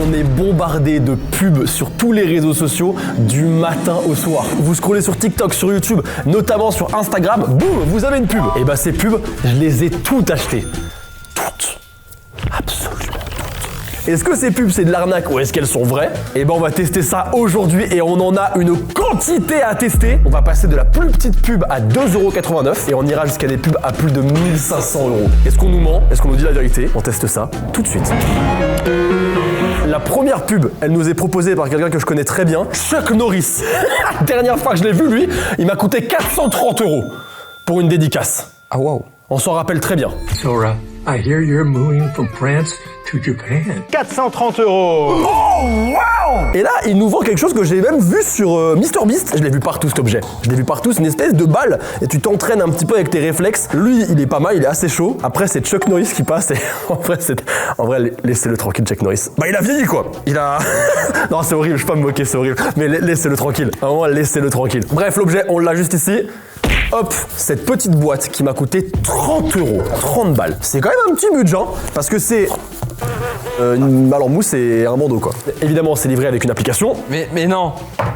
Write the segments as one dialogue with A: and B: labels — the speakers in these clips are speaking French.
A: on est bombardé de pubs sur tous les réseaux sociaux du matin au soir. Vous scrollez sur TikTok, sur YouTube, notamment sur Instagram, boum, vous avez une pub. Et bah ces pubs, je les ai toutes achetées. Toutes. Absolument. Est-ce que ces pubs c'est de l'arnaque ou est-ce qu'elles sont vraies? Et ben on va tester ça aujourd'hui et on en a une quantité à tester. On va passer de la plus petite pub à 2,89€ et on ira jusqu'à des pubs à plus de 1500€. Est-ce qu'on nous ment? Est-ce qu'on nous dit la vérité? On teste ça tout de suite. La première pub, elle nous est proposée par quelqu'un que je connais très bien, Chuck Norris. Dernière fois que je l'ai vu, lui, il m'a coûté 430€ pour une dédicace.
B: Ah waouh.
A: On s'en rappelle très bien.
C: Sora, I hear you're moving from France to Japan.
D: 430€.
A: Oh, wow! Et là, il nous vend quelque chose que j'ai même vu sur MrBeast. Je l'ai vu partout cet objet. Je l'ai vu partout, c'est une espèce de balle. Et tu t'entraînes un petit peu avec tes réflexes. Lui, il est pas mal, il est assez chaud. Après, c'est Chuck Norris qui passe. Et en vrai, laissez-le tranquille, Chuck Norris. Bah, il a vieilli, quoi. Il a... Non, c'est horrible, je peux pas me moquer, c'est horrible. Mais laissez-le tranquille. À un moment, laissez-le tranquille. Bref, l'objet, on l'a juste ici. Hop, cette petite boîte qui m'a coûté 30€, 30 balles. C'est quand même un petit budget, hein, parce que c'est une balle en mousse et un bandeau, quoi. Évidemment, c'est livré avec une application.
B: Mais non.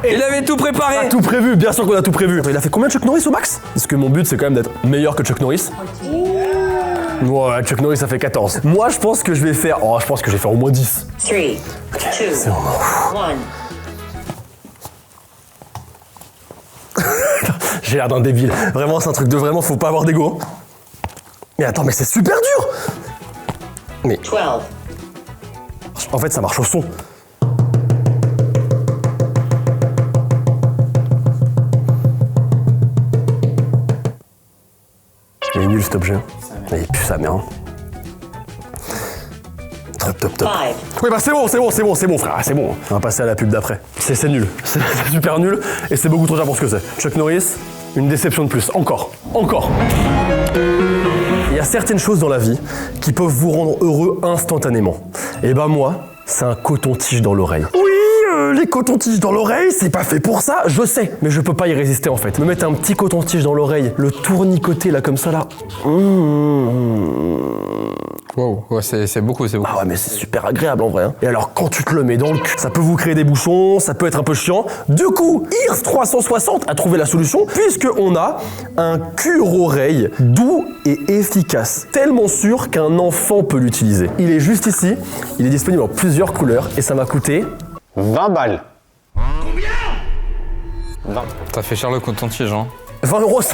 B: Il avait tout préparé.
A: On a tout prévu, bien sûr qu'on a tout prévu. Il a fait combien de Chuck Norris au max? Parce que mon but, c'est quand même d'être meilleur que Chuck Norris. Ouais, Chuck Norris, ça fait 14. Moi, je pense que je vais faire... Oh, je pense que je vais faire au moins 10.
E: 3, 2, 1.
A: J'ai l'air d'un débile. Vraiment, c'est un truc de vraiment, faut pas avoir d'ego. Mais attends, mais c'est super dur. Mais
E: 12.
A: en fait, ça marche au son. Il est nul cet objet. Il pue sa mère. Top.
E: 5.
A: Oui, bah c'est bon, frère, c'est bon. On va passer à la pub d'après. C'est nul. C'est super nul et c'est beaucoup trop cher pour ce que c'est. Chuck Norris, une déception de plus. Encore. Il y a certaines choses dans la vie qui peuvent vous rendre heureux instantanément. Et bah moi, c'est un coton-tige dans l'oreille. Oui, les cotons-tiges dans l'oreille, c'est pas fait pour ça, je sais. Mais je peux pas y résister en fait. Me mettre un petit coton-tige dans l'oreille, le tournicoter là comme ça là.
B: Wow, ouais, c'est beaucoup.
A: Ah ouais, mais c'est super agréable en vrai. Hein. Et alors, quand tu te le mets dans le cul, ça peut vous créer des bouchons, ça peut être un peu chiant. Du coup, Ears 360 a trouvé la solution, puisqu'on a un cure-oreille doux et efficace. Tellement sûr qu'un enfant peut l'utiliser. Il est juste ici, il est disponible en plusieurs couleurs, et ça m'a coûté
D: 20 balles.
B: T'as fait cher le coton-tige, hein.
A: 20€.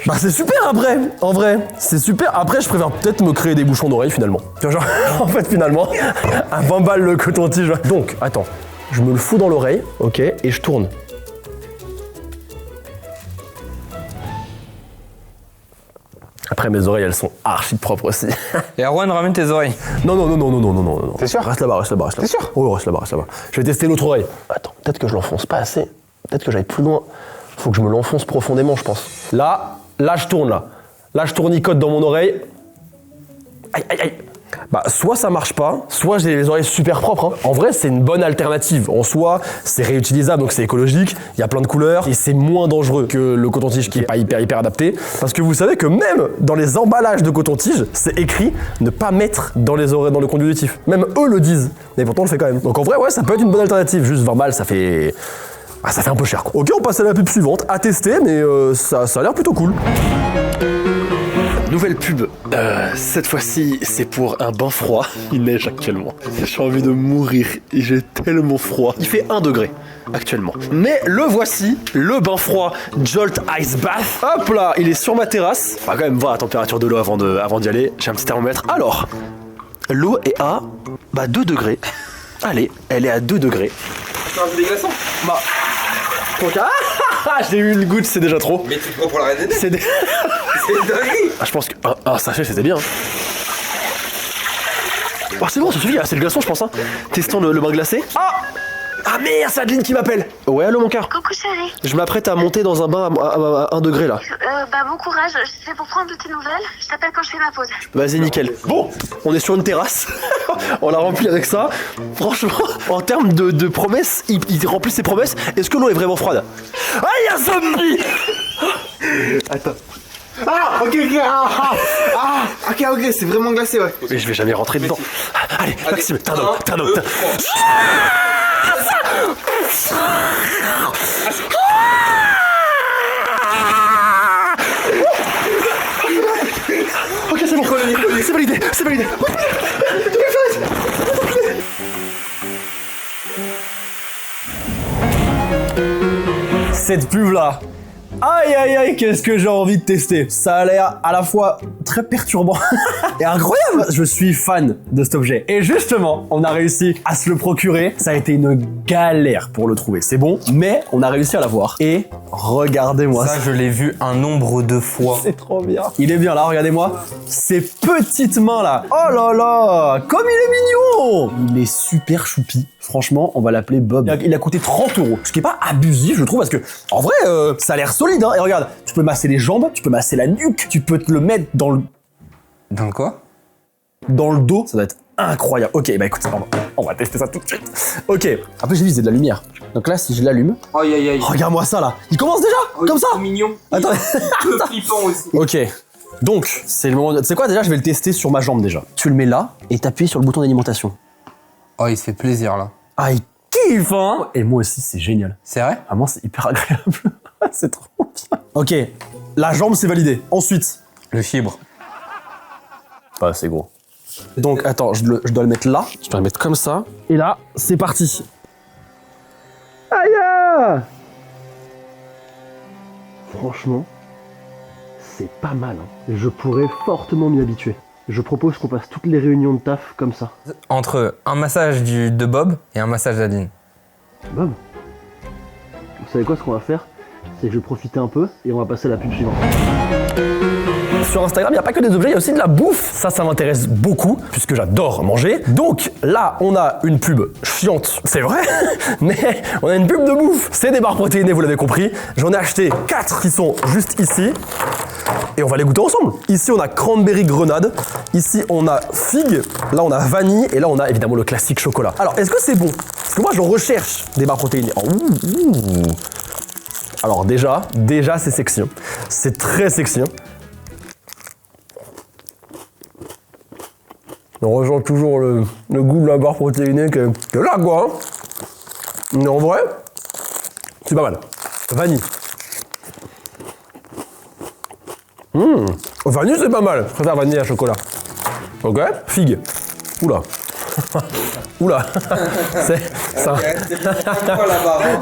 A: Bah c'est super après, en vrai, c'est super. Après, je préfère peut-être me créer des bouchons d'oreille finalement. Genre, en fait, finalement, à 20 balles le coton-tige. Donc, attends, je me le fous dans l'oreille, ok, et je tourne. Après, mes oreilles, elles sont archi propres aussi.
B: Et Arwan, ramène tes oreilles.
A: Non.
D: T'es sûr?
A: Reste là-bas.
D: T'es sûr?
A: Oui, reste là-bas. Je vais tester l'autre oreille. Attends, peut-être que je l'enfonce pas assez. Peut-être que j'aille plus loin. Faut que je me l'enfonce profondément, je pense. Là, je tourne, là. Là, je tournicote dans mon oreille. Aïe. Bah, soit ça marche pas, soit j'ai les oreilles super propres. Hein. En vrai, c'est une bonne alternative. En soi, c'est réutilisable, donc c'est écologique, il y a plein de couleurs, et c'est moins dangereux que le coton-tige qui est pas hyper adapté. Parce que vous savez que même dans les emballages de coton-tige, c'est écrit ne pas mettre dans les oreilles, dans le conduit auditif. Même eux le disent, mais pourtant on le fait quand même. Donc en vrai, ouais, ça peut être une bonne alternative. Juste 20 balles, ça fait... Ah, ça fait un peu cher, quoi. Ok, on passe à la pub suivante, à tester, mais ça a l'air plutôt cool. Nouvelle pub. Cette fois-ci, c'est pour un bain froid. Il neige actuellement. J'ai envie de mourir et j'ai tellement froid. Il fait 1 degré actuellement. Mais le voici, le bain froid Jolt Ice Bath. Hop là, il est sur ma terrasse. On va quand même voir la température de l'eau avant d'y aller. J'ai un petit thermomètre. Alors, l'eau est à 2 degrés. Allez, elle est à 2 degrés.
B: C'est un peu dégueulassant.
A: Bah... j'ai eu une goutte, c'est déjà trop.
B: Mais tu te prends pour la reine des neiges.
A: C'est une
B: dinguerie.
A: Je pense que un sachet c'était bien. Oh, c'est bon, ça suffit, c'est le glaçon je pense. Hein. Testons le bain glacé. Ah merde, c'est Adeline qui m'appelle. Ouais, allô mon cœur.
F: Coucou chérie.
A: Je m'apprête à monter dans un bain à 1 degré là.
F: Bon courage, c'est pour prendre de tes nouvelles. Je t'appelle quand je fais ma pause.
A: Vas-y, nickel. Bon, on est sur une terrasse. On l'a rempli avec ça. Franchement, en termes de promesses, il remplit ses promesses. Est-ce que l'eau est vraiment froide? Ah, il y a un zombie. Attends. Ah, ok, c'est vraiment glacé, ouais. Mais je vais jamais rentrer dedans. Allez, Maxime, t'es un homme. Ok, c'est bon, c'est validé. Cette pub là, aïe, qu'est-ce que j'ai envie de tester. Ça a l'air à la fois très perturbant et incroyable. Je suis fan de cet objet. Et justement, on a réussi à se le procurer. Ça a été une galère pour le trouver. C'est bon, mais on a réussi à l'avoir. Et regardez-moi ça.
B: Ça, je l'ai vu un nombre de fois.
A: C'est trop bien. Il est bien là, regardez-moi. Ces petites mains là. Oh là là, comme il est mignon. Il est super choupi. Franchement, on va l'appeler Bob. Il a coûté 30 €. Ce qui est pas abusif, je trouve, parce que en vrai, ça a l'air solide. Hein. Et regarde, tu peux masser les jambes, tu peux masser la nuque, tu peux te le mettre dans le...
B: Dans quoi?
A: Dans le dos. Ça doit être incroyable. Ok, bah écoute, on va tester ça tout de suite. Ok. Après, j'ai vu, c'est de la lumière. Donc là, si je l'allume...
B: Aïe.
A: Regarde-moi ça là. Il commence déjà comme ça.
B: C'est mignon.
A: Attends.
B: Un peu flippant aussi.
A: Ok. Donc, c'est le moment de... Tu sais quoi, déjà, je vais le tester sur ma jambe déjà. Tu le mets là et t'appuies sur le bouton d'alimentation.
B: Oh, il se fait plaisir là.
A: Ah, il kiffe, hein. Et moi aussi, c'est génial.
B: C'est vrai?
A: Vraiment, c'est hyper agréable. C'est trop bien. Ok, la jambe, c'est validé. Ensuite...
B: Le fibre.
A: Pas assez gros. Donc, attends, je dois le mettre là. Je dois le mettre comme ça. Et là, c'est parti. Aïe! Franchement, c'est pas mal. Hein. Je pourrais fortement m'y habituer. Je propose qu'on passe toutes les réunions de taf comme ça.
B: Entre un massage de Bob et un massage d'Adeline.
A: Bob, vous savez quoi, ce qu'on va faire? C'est que je vais profiter un peu et on va passer à la pub suivante. Sur Instagram, il n'y a pas que des objets, il y a aussi de la bouffe. Ça m'intéresse beaucoup, puisque j'adore manger. Donc là, on a une pub chiante, c'est vrai, mais on a une pub de bouffe. C'est des barres protéinées, vous l'avez compris. J'en ai acheté 4 qui sont juste ici. Et on va les goûter ensemble. Ici, on a cranberry grenade. Ici, on a figue. Là, on a vanille. Et là, on a évidemment le classique chocolat. Alors, est-ce que c'est bon? Parce que moi, je recherche des barres protéinées. Oh, Alors déjà, c'est sexy. Hein. C'est très sexy. Hein. On ressent toujours le goût de la barre protéinée que là, quoi. Hein. Mais en vrai, c'est pas mal. Vanille. Vanille, c'est pas mal. Je préfère vanille à chocolat. Ok. Figue. Oula. Oula.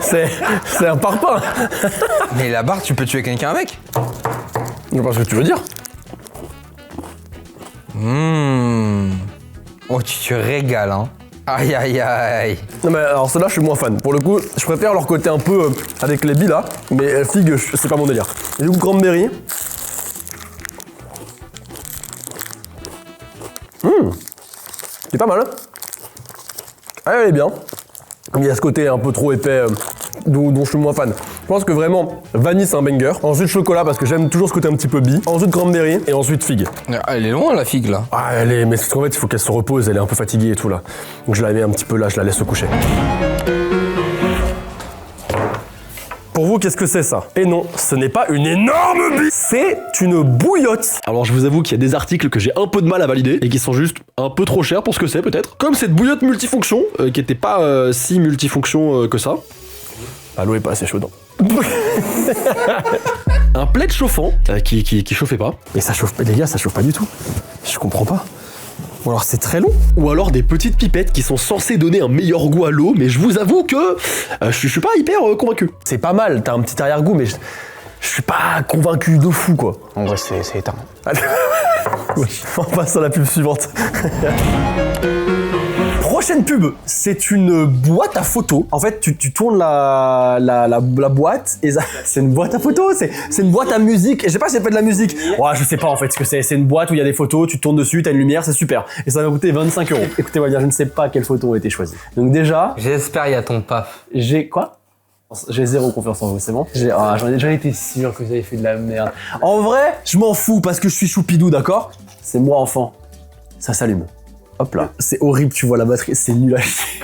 A: C'est un parpaing.
B: Mais la barre, tu peux tuer quelqu'un avec?
A: Je sais pas ce que tu veux dire.
B: Oh, tu te régales, hein. Aïe.
A: Non mais alors ceux-là, je suis moins fan. Pour le coup, je préfère leur côté un peu avec les billes là. Mais figue, c'est pas mon délire. Et du coup, cranberry. C'est pas mal. Elle est bien. Il y a ce côté un peu trop épais dont je suis moins fan. Je pense que vraiment, vanille c'est un banger. Ensuite chocolat parce que j'aime toujours ce côté un petit peu bi. Ensuite cranberry et ensuite figue.
B: Elle est loin la figue là.
A: Ah elle est... Mais c'est qu'en fait il faut qu'elle se repose, elle est un peu fatiguée et tout là. Donc je la mets un petit peu là, je la laisse se coucher. Pour vous, qu'est-ce que c'est ça? Et non, ce n'est pas une énorme bille, c'est une bouillotte. Alors je vous avoue qu'il y a des articles que j'ai un peu de mal à valider et qui sont juste un peu trop chers pour ce que c'est peut-être. Comme cette bouillotte multifonction, qui était pas si multifonction que ça. Ah, l'eau est pas assez chaude. Un plaid chauffant qui chauffait pas. Et ça chauffe pas, les gars, ça chauffe pas du tout. Je comprends pas. Ou alors c'est très long. Ou alors des petites pipettes qui sont censées donner un meilleur goût à l'eau, mais je vous avoue que je suis pas hyper convaincu. C'est pas mal, t'as un petit arrière-goût, mais je suis pas convaincu de fou quoi.
D: En vrai, c'est éteint.
A: On passe à la pub suivante. Prochaine pub, c'est une boîte à photos. En fait, tu tournes la boîte et c'est une boîte à photos, c'est une boîte à musique. Et je sais pas si ça fait de la musique. Ouais, je sais pas en fait ce que c'est. C'est une boîte où il y a des photos, tu tournes dessus, t'as une lumière, c'est super. Et ça va coûter 25 €. Écoutez-moi bien, je ne sais pas quelles photos ont été choisies. Donc déjà...
B: J'espère il y a ton paf.
A: J'ai quoi? J'ai zéro confiance en vous, c'est bon? J'en ai déjà été sûr que vous avez fait de la merde. En vrai, je m'en fous parce que je suis choupidou, d'accord? C'est moi enfant. Ça s'allume. Hop là. C'est horrible, tu vois la batterie, c'est nul à chier.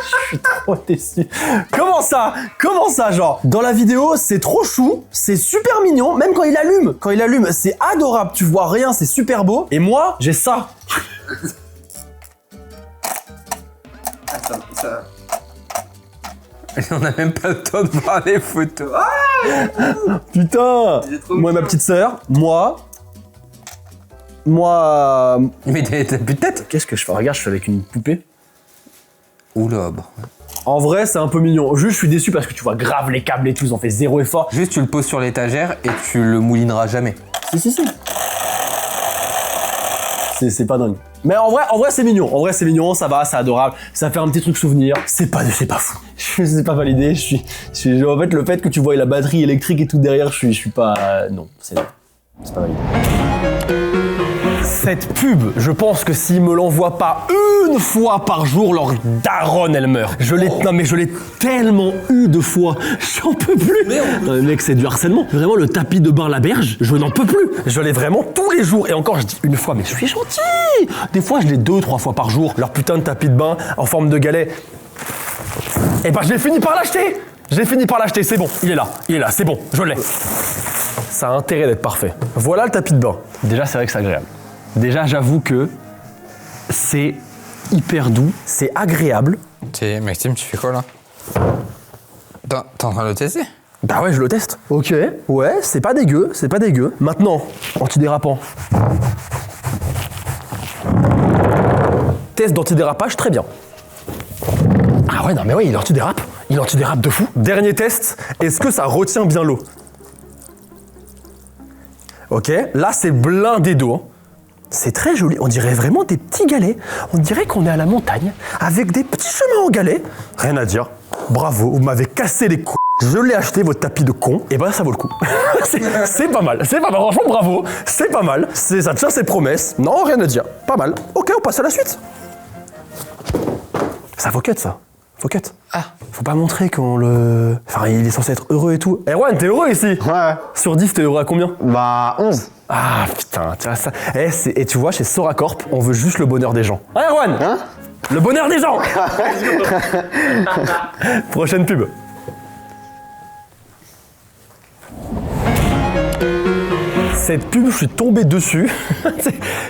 A: Je suis trop déçu. Comment ça, genre? Dans la vidéo, c'est trop chou, c'est super mignon, même quand il allume, c'est adorable, tu vois rien, c'est super beau. Et moi, j'ai ça.
B: On a même pas le temps de voir les photos.
A: Putain. Moi et ma petite sœur, moi...
B: Mais t'as plus de tête.
A: Qu'est-ce que je fais? Regarde, je suis avec une poupée.
B: Oula, bah.
A: En vrai, c'est un peu mignon. Juste, je suis déçu parce que tu vois grave les câbles et tout, ils ont fait zéro effort.
B: Juste, tu le poses sur l'étagère et tu le moulineras jamais.
A: Si. C'est pas dingue. Mais en vrai, c'est mignon. En vrai, c'est mignon, ça va, c'est adorable. Ça fait un petit truc souvenir. C'est pas fou. C'est pas validé. En fait, le fait que tu vois la batterie électrique et tout derrière, je suis pas. Non, c'est pas validé. Cette pub, je pense que s'ils me l'envoient pas une fois par jour, leur daronne, elle meurt. Je l'ai tellement eu de fois, j'en peux plus. Non, mais mec, c'est du harcèlement. Vraiment, le tapis de bain La Berge, je n'en peux plus. Je l'ai vraiment tous les jours. Et encore, je dis une fois, mais je suis gentil. Des fois, je l'ai 2-3 fois par jour. Leur putain de tapis de bain en forme de galet. Et bah, j'ai fini par l'acheter. C'est bon, il est là, c'est bon, je l'ai. Ça a intérêt d'être parfait. Voilà le tapis de bain. Déjà, c'est vrai que c'est agréable. Déjà, j'avoue que c'est hyper doux, c'est agréable.
B: Maxime, tu fais quoi là? T'es en train de le tester?
A: Bah ouais, je le teste. Ok, ouais, c'est pas dégueu. Maintenant, antidérapant. Test d'antidérapage, très bien. Ah ouais, non mais ouais, il antidérape de fou. Dernier test, est-ce que ça retient bien l'eau? Ok, là c'est blindé d'eau. Hein. C'est très joli, on dirait vraiment des petits galets. On dirait qu'on est à la montagne, avec des petits chemins en galets. Rien à dire, bravo, vous m'avez cassé les couilles. Je l'ai acheté, votre tapis de con, et ben ça vaut le coup. c'est pas mal, franchement bravo, c'est pas mal. Ça tient ses promesses, non, rien à dire, pas mal. Ok, on passe à la suite. Ça faut cut ça. Faut cut. Ah. Faut pas montrer qu'on le... Enfin, il est censé être heureux et tout. Erwan, t'es heureux ici?
D: Ouais.
A: Sur 10, t'es heureux à combien?
D: Bah, 11.
A: Ah, putain, tu vois ça. Et tu vois, chez Soracorp, on veut juste le bonheur des gens. Hein, Erwan?
D: Hein?
A: Le bonheur des gens. Prochaine pub. Cette pub, je suis tombé dessus.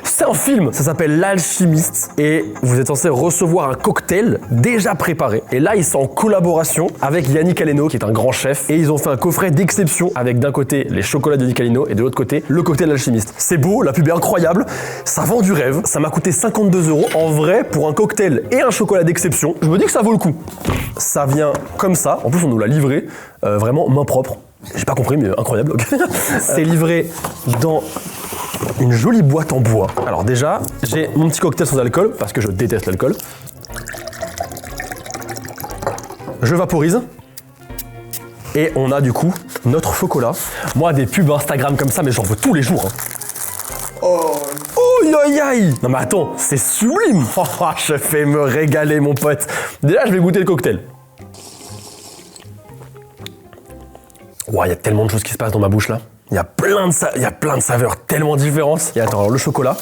A: C'est un film, ça s'appelle L'Alchimiste. Et vous êtes censé recevoir un cocktail déjà préparé. Et là, ils sont en collaboration avec Yannick Aleno, qui est un grand chef. Et ils ont fait un coffret d'exception avec d'un côté les chocolats de Yannick Aleno et de l'autre côté le cocktail L'Alchimiste. C'est beau, la pub est incroyable. Ça vend du rêve. Ça m'a coûté 52 €. En vrai, pour un cocktail et un chocolat d'exception, je me dis que ça vaut le coup. Ça vient comme ça. En plus, on nous l'a livré vraiment main propre. J'ai pas compris, mais incroyable. C'est livré dans une jolie boîte en bois. Alors déjà, j'ai mon petit cocktail sans alcool, parce que je déteste l'alcool. Je vaporise. Et on a du coup notre chocolat. Moi, des pubs Instagram comme ça, mais j'en veux tous les jours. Hein. Oh, aïe aïe. Non mais attends, c'est sublime. Je fais me régaler, mon pote. Déjà, je vais goûter le cocktail. Wow, il y a tellement de choses qui se passent dans ma bouche là. Il y a plein de saveurs tellement différentes. Et attends, alors le chocolat.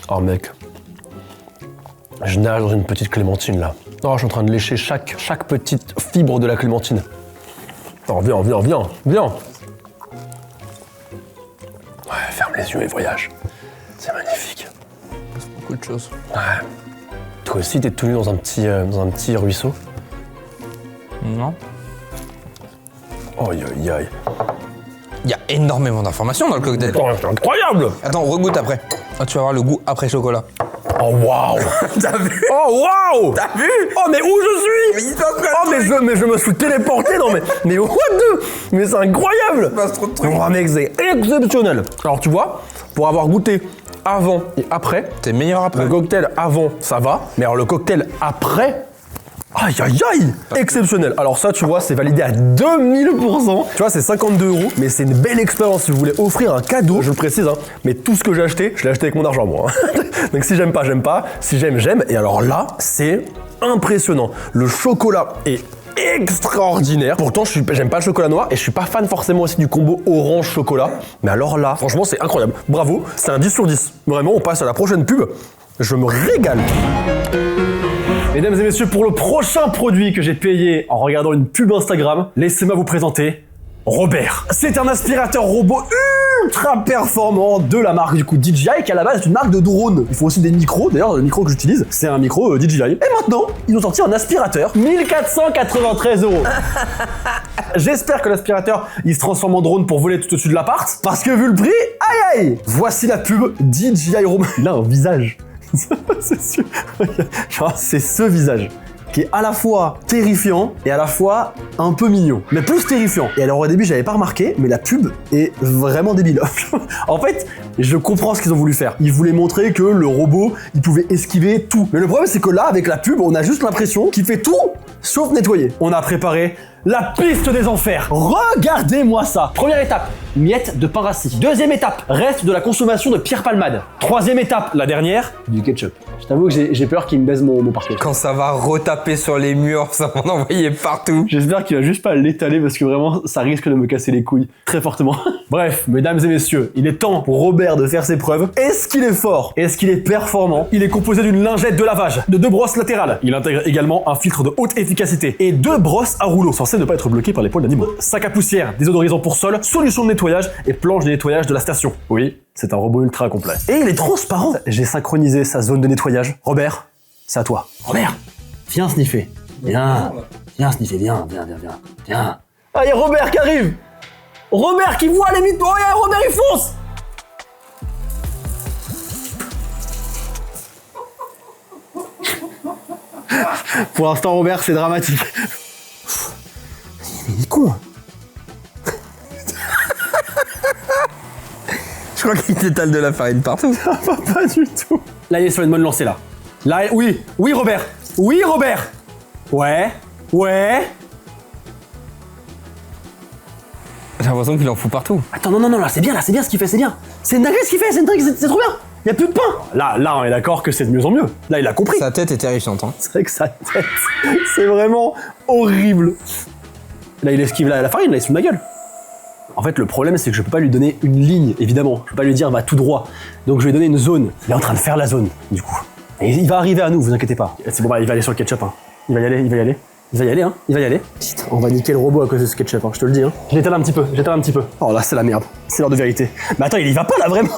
A: Oh mec. Je nage dans une petite clémentine là. Oh, je suis en train de lécher chaque petite fibre de la clémentine. Oh, viens. Ouais, ferme les yeux et voyage. C'est magnifique.
B: Beaucoup de choses.
A: Ouais. Toi aussi, t'es tenu dans un petit ruisseau?
B: Non.
A: Aïe.
B: Il y a énormément d'informations dans le cocktail.
A: Oh, c'est incroyable!
B: Attends, regoute après. Ah, tu vas voir le goût après chocolat.
A: Oh waouh!
B: T'as vu?
A: Oh waouh!
B: T'as vu?
A: Oh mais où je suis? Oh mais je me suis téléporté, non mais what the? Mais c'est incroyable!
B: Il passe trop de trucs.
A: Oh mec, c'est exceptionnel! Alors tu vois, pour avoir goûté avant et après,
B: T'es meilleur après.
A: le cocktail avant ça va, mais alors le cocktail après, aïe exceptionnel. Alors ça tu vois, c'est validé à 2000%. Tu vois, c'est 52 €, mais c'est une belle expérience si vous voulez offrir un cadeau, je le précise, hein, mais tout ce que j'ai acheté, je l'ai acheté avec mon argent moi. Hein. Donc si j'aime pas, j'aime pas, si j'aime. Et alors là, c'est impressionnant. Le chocolat est extraordinaire. Pourtant, j'aime pas le chocolat noir et je suis pas fan forcément aussi du combo orange chocolat. Mais alors là, franchement, c'est incroyable. Bravo, c'est un 10 sur 10. Vraiment, on passe à la prochaine pub. Je me régale. Mesdames et messieurs, pour le prochain produit que j'ai payé en regardant une pub Instagram, laissez-moi vous présenter Robert. C'est un aspirateur robot ultra performant de la marque du coup DJI, qui à la base est une marque de drone. Il faut aussi des micros, d'ailleurs le micro que j'utilise, c'est un micro DJI. Et maintenant, ils ont sorti un aspirateur, 1493 €. J'espère que l'aspirateur, il se transforme en drone pour voler tout au-dessus de l'appart, parce que vu le prix, aïe aïe. Voici la pub DJI Robot. Il a un visage. C'est sûr. Genre, c'est ce visage qui est à la fois terrifiant et à la fois un peu mignon, mais plus terrifiant. Et alors au début j'avais pas remarqué, mais la pub est vraiment débile. En fait, je comprends ce qu'ils ont voulu faire. Ils voulaient montrer que le robot, il pouvait esquiver tout. Mais le problème c'est que là, avec la pub, on a juste l'impression qu'il fait tout sauf nettoyer. On a préparé la piste des enfers. Regardez-moi ça. Première étape, miettes de pain rassis. Deuxième étape, reste de la consommation de Pierre Palmade. Troisième étape, la dernière, du ketchup. Je t'avoue que j'ai peur qu'il me baise mon parquet.
B: Quand ça va retaper sur les murs, ça va en envoyer partout.
A: J'espère qu'il va juste pas l'étaler parce que vraiment, ça risque de me casser les couilles très fortement. Bref, mesdames et messieurs, il est temps pour Robert de faire ses preuves. Est-ce qu'il est fort? Est-ce qu'il est performant? Il est composé d'une lingette de lavage, de 2 brosses latérales. Il intègre également un filtre de haute efficacité et 2 brosses à rouleau, censées ne pas être bloquées par les poils d'animaux. Sac à poussière, désodorisant pour sol, solution de nettoyage et planche de nettoyage de la station. Oui, c'est un robot ultra complet. Et il est transparent. J'ai synchronisé sa zone de nettoyage. Robert, c'est à toi. Robert, viens sniffer. Viens sniffer, viens. Ah, il y a Robert qui arrive. Robert qui voit les mythos. Oh, il y a Robert, il fonce. Pour l'instant, Robert, c'est dramatique. Il est con.
B: Je crois qu'il t'étale de la farine partout.
A: Pas du tout. Là, il est sur une bonne lancée, là. Là, oui, Robert. Oui, Robert. Ouais.
B: J'ai l'impression qu'il en fout partout.
A: Attends, non, là, c'est bien ce qu'il fait, c'est bien. C'est une dinguerie ce qu'il fait, c'est trop bien. Il y a plus de pain. Là, on est d'accord que c'est de mieux en mieux. Là, il a compris.
B: Sa tête est terrifiante, hein.
A: C'est vrai que sa tête, c'est vraiment horrible. Là, il esquive la farine, là, il se fout de ma gueule. En fait, le problème, c'est que je peux pas lui donner une ligne, évidemment. Je peux pas lui dire, va tout droit. Donc, je vais lui donner une zone. Il est en train de faire la zone, du coup. Et il va arriver à nous, vous inquiétez pas. C'est bon, bah, il va aller sur le ketchup, hein. Il va y aller. Putain, on va niquer le robot à cause de ce ketchup, hein, je te le dis, hein. Je l'étale un petit peu. Oh là, c'est la merde. C'est l'heure de vérité. Mais attends, il y va pas, là, vraiment.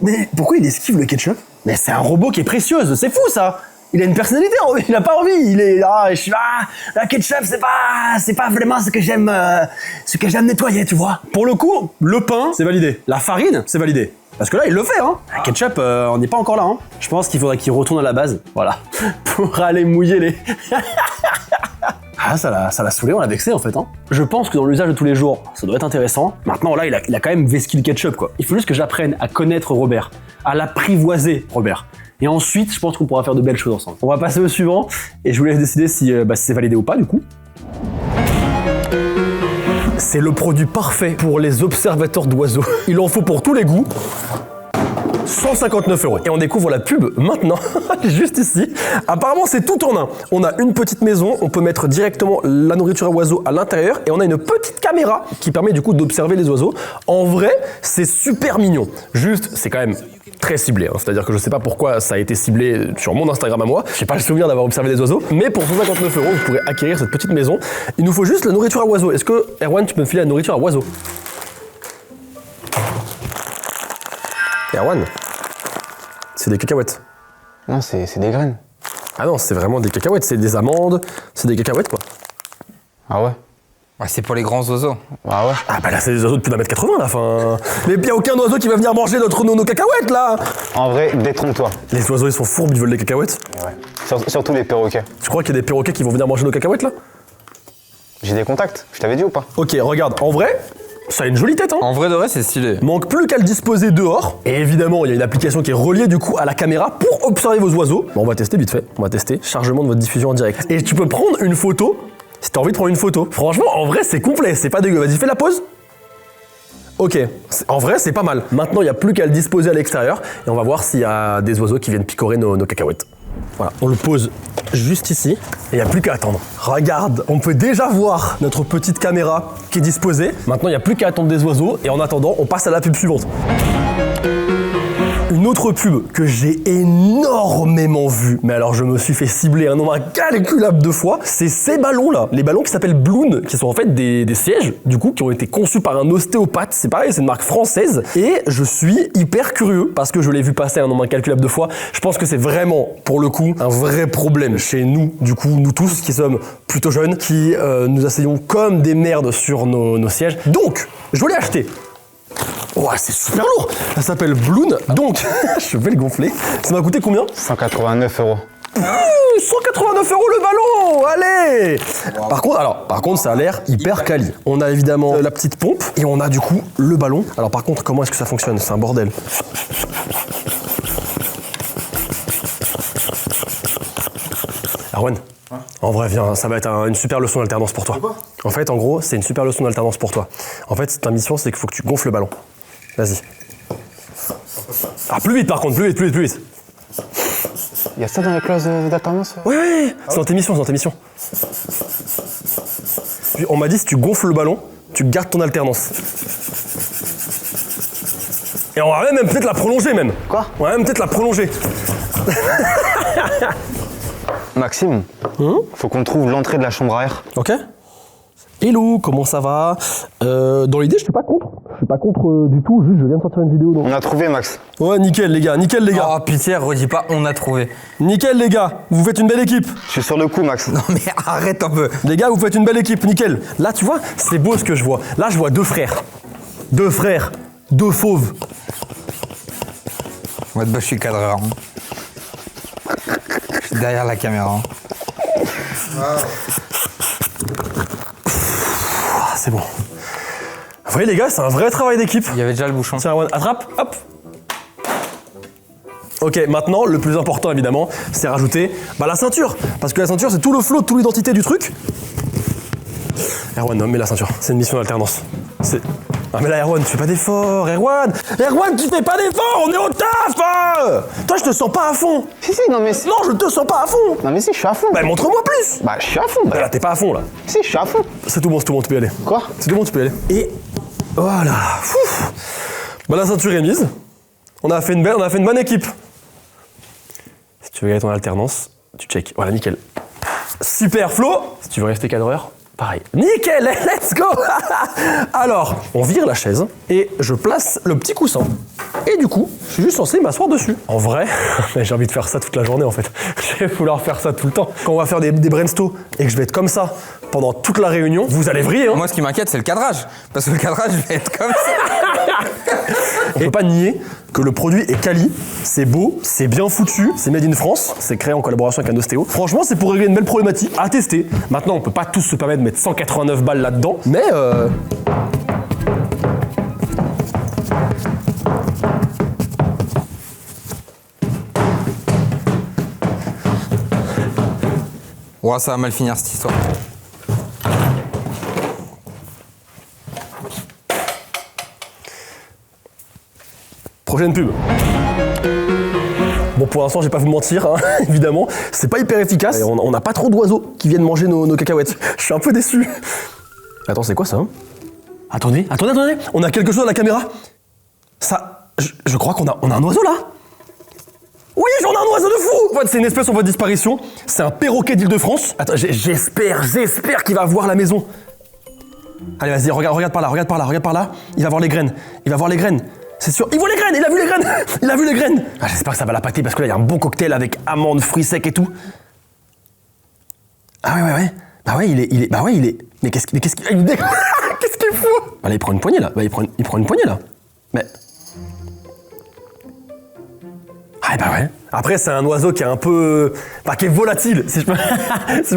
A: Mais pourquoi il esquive le ketchup? Mais c'est un robot qui est précieuse, c'est fou, ça. Il a une personnalité, il a pas envie, il est là, je suis là, la ketchup c'est pas vraiment ce que j'aime nettoyer, tu vois. Pour le coup, le pain, c'est validé. La farine, c'est validé. Parce que là, il le fait, hein. La ketchup, on n'est pas encore là, hein. Je pense qu'il faudrait qu'il retourne à la base, voilà, pour aller mouiller les... Ah, ça l'a saoulé, on l'a vexé en fait, hein. Je pense que dans l'usage de tous les jours, ça doit être intéressant. Maintenant, là, il a quand même vesqué le ketchup, quoi. Il faut juste que j'apprenne à connaître Robert, à l'apprivoiser, Robert. Et ensuite, je pense qu'on pourra faire de belles choses ensemble. On va passer au suivant, et je vous laisse décider si c'est validé ou pas, du coup. C'est le produit parfait pour les observateurs d'oiseaux. Il en faut pour tous les goûts. 159 €. Et on découvre la pub maintenant, juste ici. Apparemment, c'est tout en un. On a une petite maison, on peut mettre directement la nourriture à oiseaux à l'intérieur et on a une petite caméra qui permet du coup d'observer les oiseaux. En vrai, c'est super mignon. Juste, c'est quand même très ciblé. Hein. C'est-à-dire que je sais pas pourquoi ça a été ciblé sur mon Instagram à moi. J'ai pas le souvenir d'avoir observé des oiseaux. Mais pour 159 €, vous pourrez acquérir cette petite maison. Il nous faut juste la nourriture à oiseaux. Est-ce que, Erwan, tu peux me filer la nourriture à oiseaux? Erwan, c'est des cacahuètes.
D: Non, c'est des graines.
A: Ah non, c'est vraiment des cacahuètes, c'est des amandes, c'est des cacahuètes quoi.
D: Ah ouais?
B: Ouais, c'est pour les grands oiseaux.
D: Ah ouais?
A: Ah bah là c'est des oiseaux de plus d'1m80 là, enfin... Mais y'a aucun oiseau qui va venir manger nos cacahuètes là.
D: En vrai, détrompe-toi.
A: Les oiseaux ils sont fourbes, ils veulent des cacahuètes.
D: Ouais. Surtout les perroquets.
A: Tu crois qu'il y a des perroquets qui vont venir manger nos cacahuètes là?
D: J'ai des contacts, je t'avais dit ou pas?
A: Ok, regarde, en vrai, ça a une jolie tête hein.
B: En vrai de vrai, c'est stylé.
A: Manque plus qu'à le disposer dehors. Et évidemment, il y a une application qui est reliée du coup à la caméra pour observer vos oiseaux. Bon, on va tester vite fait. On va tester chargement de votre diffusion en direct. Et tu peux prendre une photo si t'as envie de prendre une photo. Franchement, en vrai, c'est complet, c'est pas dégueu. Vas-y, fais la pause. Ok, en vrai, c'est pas mal. Maintenant, il n'y a plus qu'à le disposer à l'extérieur. Et on va voir s'il y a des oiseaux qui viennent picorer nos cacahuètes. Voilà, on le pose juste ici et il n'y a plus qu'à attendre. Regarde, on peut déjà voir notre petite caméra qui est disposée. Maintenant, il n'y a plus qu'à attendre des oiseaux et en attendant, on passe à la pub suivante. une autre pub que j'ai énormément vue, mais alors je me suis fait cibler un nombre incalculable de fois, c'est ces ballons-là. Les ballons qui s'appellent Bloon, qui sont en fait des sièges, du coup, qui ont été conçus par un ostéopathe. C'est pareil, c'est une marque française. Et je suis hyper curieux, parce que je l'ai vu passer un nombre incalculable de fois. Je pense que c'est vraiment, pour le coup, un vrai problème chez nous, du coup, nous tous qui sommes plutôt jeunes, qui nous asseyons comme des merdes sur nos sièges. Donc, je l'ai acheté. Oh, c'est super lourd. Ça s'appelle Bloon. Donc, je vais le gonfler. Ça m'a coûté combien?
D: 189 €.
A: 189 € le ballon. Allez. Par contre, ça a l'air hyper quali. On a évidemment la petite pompe et on a du coup le ballon. Alors par contre, comment est-ce que ça fonctionne? C'est un bordel. Arwen, en vrai, viens, ça va être une super leçon d'alternance pour toi. En fait, en gros, c'est une super leçon d'alternance pour toi. En fait, ta mission, c'est qu'il faut que tu gonfles le ballon. Vas-y. Ah, plus vite par contre, plus vite.
D: Il y a ça dans les clauses d'alternance?
A: Ouais, c'est dans tes missions, Puis, on m'a dit, si tu gonfles le ballon, tu gardes ton alternance. Et on va même peut-être la prolonger même.
D: Quoi?
A: On va même peut-être la prolonger.
D: Maxime, faut qu'on trouve l'entrée de la chambre à air.
A: Ok. Hello, comment ça va? Dans l'idée, je suis pas contre. Je suis pas contre du tout, juste je viens de sortir une vidéo. Donc.
D: On a trouvé, Max.
A: Ouais, nickel les gars.
B: Oh, pitié, redis pas, on a trouvé.
A: Nickel les gars, vous faites une belle équipe.
D: Je suis sur le coup, Max.
B: Non mais arrête un peu.
A: Les gars, vous faites une belle équipe, nickel. Là, tu vois, c'est beau ce que je vois. Là, je vois deux frères. Deux fauves.
B: Ouais, bah, je suis cadreur. Hein. Je suis derrière la caméra.
A: C'est bon. Vous voyez les gars, c'est un vrai travail d'équipe.
B: Il y avait déjà le bouchon.
A: Tiens, Arwen, attrape, hop. Ok, maintenant, le plus important évidemment, c'est rajouter la ceinture. Parce que la ceinture, c'est tout le flow, toute l'identité du truc. Erwan, non, mets la ceinture. C'est une mission d'alternance. Ah mais là, Erwan, tu fais pas d'effort, Erwan, tu fais pas d'effort, on est au taf. Toi, je te sens pas à fond.
D: Si, non mais si.
A: Non, je te sens pas à fond.
D: Non mais si, je suis à fond.
A: Bah, montre-moi plus.
D: Bah, je suis à fond.
A: Bah, là, t'es pas à fond, là.
D: Si, je suis à fond.
A: C'est tout bon, tu peux y aller.
D: Quoi?
A: C'est tout bon, tu peux y aller. Et voilà. Ouf. Bah, la ceinture est mise. On a fait une bonne équipe. Si tu veux gagner ton alternance, tu check. Voilà, nickel. Super, Flo. Si tu veux rester cadreur, pareil. Nickel, let's go. Alors, on vire la chaise et je place le petit coussin. Et du coup, je suis juste censé m'asseoir dessus. En vrai, j'ai envie de faire ça toute la journée en fait. Je vais vouloir faire ça tout le temps. Quand on va faire des brainstorms et que je vais être comme ça pendant toute la réunion, vous allez vriller. Hein.
B: Moi, ce qui m'inquiète, c'est le cadrage. Parce que le cadrage, je vais être comme ça.
A: On peut pas nier que le produit est quali, c'est beau, c'est bien foutu, c'est made in France, c'est créé en collaboration avec un ostéo. Franchement, c'est pour régler une belle problématique à tester. Maintenant, on peut pas tous se permettre de mettre 189 balles là-dedans, mais
B: Ouais, ça va mal finir cette histoire.
A: prochaine pub. Bon, pour l'instant, je vais pas vous mentir, hein, évidemment, c'est pas hyper efficace. Et on n'a pas trop d'oiseaux qui viennent manger nos cacahuètes. Je suis un peu déçu. Attends, c'est quoi ça hein? Attendez, on a quelque chose à la caméra. Ça, je crois qu'on a un oiseau là. Oui, on a un oiseau de fou. En fait, c'est une espèce en voie de disparition. C'est un perroquet d'Île-de-France. Attends, j'espère qu'il va voir la maison. Allez, vas-y, regarde par là. Il va voir les graines. C'est sûr. Il voit les graines, il a vu les graines. Ah, j'espère que ça va la pâter parce que là, il y a un bon cocktail avec amandes, fruits secs et tout. Ah ouais. Bah ouais, il est. Mais qu'est-ce qu'il qu'est-ce qu'il fout? Bah là, il prend une poignée là. Il prend une poignée là. Mais. Ah bah ouais. Après, c'est un oiseau qui est un peu... Enfin, qui est volatile, si je peux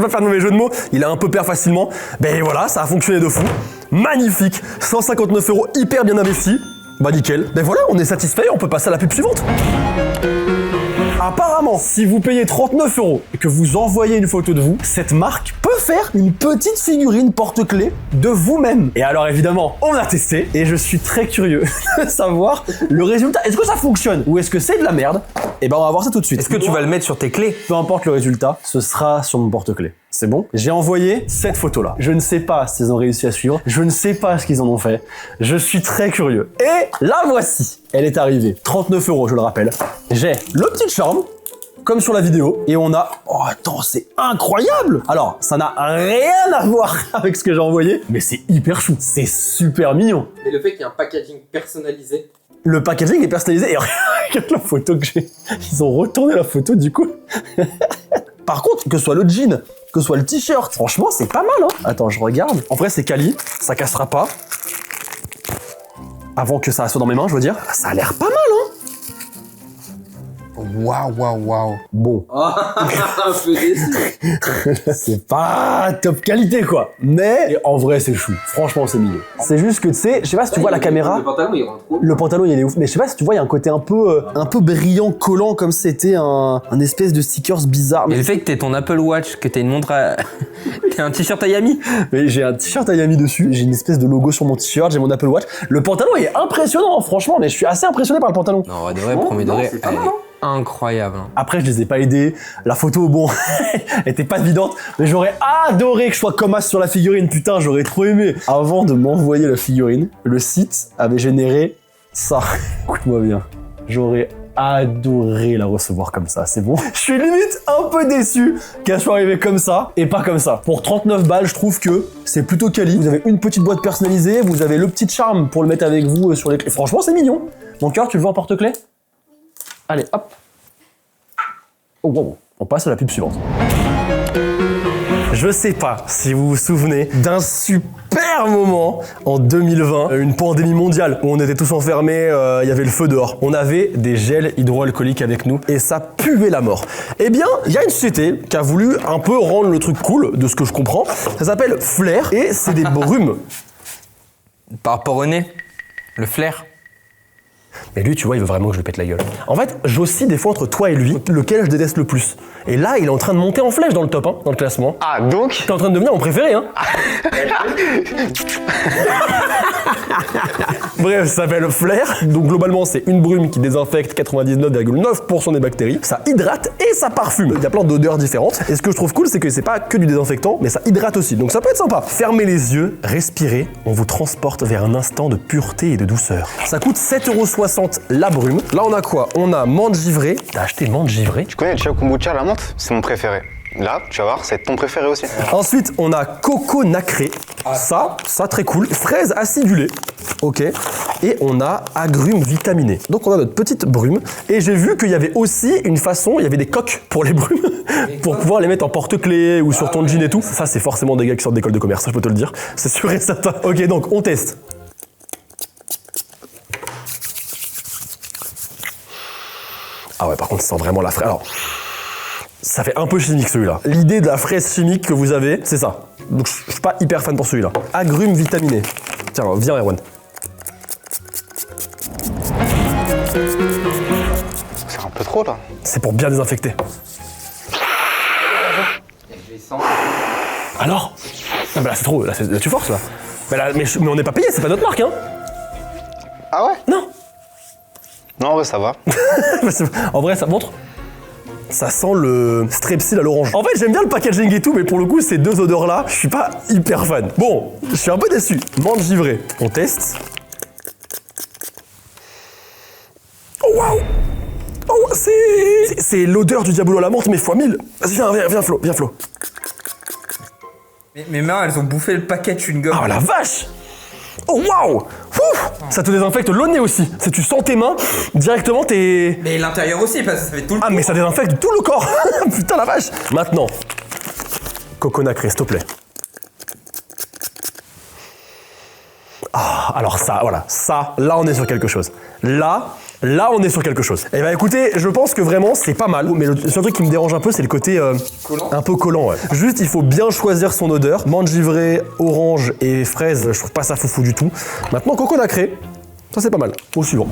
A: faire de mauvais jeu de mots. Il a un peu perd facilement. Ben voilà, ça a fonctionné de fou. Magnifique. 159 €, hyper bien investi. Bah nickel. Ben voilà, on est satisfait, on peut passer à la pub suivante. Apparemment, si vous payez 39 € et que vous envoyez une photo de vous, cette marque peut faire une petite figurine porte-clés de vous-même. Et alors évidemment, on a testé et je suis très curieux de savoir le résultat. Est-ce que ça fonctionne ou est-ce que c'est de la merde? Et ben on va voir ça tout de suite.
B: Est-ce que tu vas le mettre sur tes clés?
A: Peu importe le résultat, ce sera sur mon porte-clés. C'est bon? J'ai envoyé cette photo-là. Je ne sais pas s'ils ont réussi à suivre. Je ne sais pas ce qu'ils en ont fait. Je suis très curieux. Et la voici. Elle est arrivée. 39 €, je le rappelle. J'ai le petit charme, comme sur la vidéo. Et on a... Oh, attends, c'est incroyable! Alors, ça n'a rien à voir avec ce que j'ai envoyé, mais c'est hyper chou. C'est super mignon.
B: Et le fait qu'il y ait un packaging personnalisé.
A: Le packaging est personnalisé et regarde la photo que j'ai. Ils ont retourné la photo du coup. Par contre, que ce soit le jean, que ce soit le t-shirt, franchement, c'est pas mal, hein. Attends, je regarde. En vrai, c'est quali, ça cassera pas. Avant que ça soit dans mes mains, je veux dire. Ça a l'air pas mal, hein.
B: Waouh.
A: Bon.
B: Un peu déçu.
A: C'est pas top qualité, quoi. Mais en vrai, c'est chou. Franchement, c'est mignon. C'est juste que, tu sais, je sais pas si tu vois la caméra.
B: Le pantalon, il rentre trop.
A: Le pantalon, il est ouf. Mais je sais pas si tu vois, il y a un côté un peu brillant, collant, comme si c'était un espèce de stickers bizarre.
B: Mais le fait que t'aies ton Apple Watch, que t'aies une montre à... T'as un t-shirt à Yami.
A: Mais j'ai un t-shirt à Yami dessus, j'ai une espèce de logo sur mon t-shirt, j'ai mon Apple Watch. Le pantalon est impressionnant, franchement, mais je suis assez impressionné par le pantalon.
B: Non, de vrai, premier degré,
A: c'est pas
B: elle
A: mal,
B: est
A: hein.
B: incroyable.
A: Après, je les ai pas aidés. La photo, bon, était pas évidente, mais j'aurais adoré que je sois comme As sur la figurine, putain, j'aurais trop aimé. Avant de m'envoyer la figurine, le site avait généré ça. Écoute-moi bien. J'aurais adoré la recevoir comme ça, c'est bon. Je suis limite un peu déçu qu'elle soit arrivée comme ça et pas comme ça. Pour 39 balles, je trouve que c'est plutôt quali. Vous avez une petite boîte personnalisée, vous avez le petit charme pour le mettre avec vous sur les clés. Franchement, c'est mignon. Mon cœur, tu le veux en porte-clés? Allez, hop. Oh, wow. On passe à la pub suivante. Je sais pas si vous vous souvenez d'un super moment en 2020, une pandémie mondiale où on était tous enfermés, il y avait le feu dehors. On avait des gels hydroalcooliques avec nous et ça puait la mort. Eh bien, il y a une société qui a voulu un peu rendre le truc cool, de ce que je comprends. Ça s'appelle Flair et c'est des brumes.
B: Par rapport au nez, le flair.
A: Mais lui, tu vois, il veut vraiment que je lui pète la gueule. En fait, j'oscille des fois entre toi et lui, lequel je déteste le plus. Et là, il est en train de monter en flèche dans le top, hein, dans le classement.
D: Ah, donc
A: T'es en train de devenir mon préféré, hein. Bref, ça s'appelle Flair. Donc globalement, c'est une brume qui désinfecte 99,9% des bactéries. Ça hydrate et ça parfume. Il y a plein d'odeurs différentes. Et ce que je trouve cool, c'est que c'est pas que du désinfectant, mais ça hydrate aussi. Donc ça peut être sympa. Fermez les yeux, respirez. On vous transporte vers un instant de pureté et de douceur. Ça coûte 7,60 € la brume. Là, on a quoi? On a menthe givrée. T'as acheté menthe givrée?
D: Tu connais le chai au kombucha, la menthe? C'est mon préféré. Là, tu vas voir, c'est ton préféré aussi.
A: Ensuite, on a coco nacré. Ça très cool. Fraise acidulée. Ok. Et on a agrumes vitaminés. Donc on a notre petite brume. Et j'ai vu qu'il y avait aussi une façon, il y avait des coques pour les brumes, pour pouvoir les mettre en porte-clés ou sur ton jean et tout. Ça, c'est forcément des gars qui sortent d'école de commerce, je peux te le dire. C'est sûr et certain. Ok, donc on teste. Ah ouais, par contre, ça sent vraiment la fraise. Alors, ça fait un peu chimique celui-là. L'idée de la fraise chimique que vous avez, c'est ça. Donc je suis pas hyper fan pour celui-là. Agrumes vitaminés. Tiens, viens Erwan.
D: C'est un peu trop là.
A: C'est pour bien désinfecter. Alors? Ah bah là c'est trop, là tu forces là. Mais on n'est pas payé, c'est pas notre marque hein.
D: Ah ouais?
A: Non.
D: Non, ouais, ça va.
A: En vrai ça montre. Ça sent le strepsil à l'orange. En fait, j'aime bien le packaging et tout, mais pour le coup, ces deux odeurs-là, je suis pas hyper fan. Bon, je suis un peu déçu. Menthe givrée. On teste. Oh waouh! Oh, c'est l'odeur du diabolo à la menthe, mais fois 1000. Vas-y, viens Flo, viens Flo.
B: Mes mains, elles ont bouffé le paquet de chewing-gum.
A: Ah la vache! Oh waouh! Ça te désinfecte le nez aussi. Si tu sens tes mains, directement t'es...
B: Mais l'intérieur aussi, parce que ça fait tout le
A: Ah mais ça désinfecte tout le corps. Putain la vache. Maintenant, coco nacré, s'il te plaît. Ah, alors ça, voilà. Ça, là on est sur quelque chose. Là on est sur quelque chose. Eh ben écoutez, je pense que vraiment c'est pas mal. Mais le seul truc qui me dérange un peu, c'est le côté un peu collant. Ouais. Juste, il faut bien choisir son odeur. Menthe givrée, orange et fraise, je trouve pas ça foufou du tout. Maintenant, coco nacré, ça c'est pas mal. Au suivant.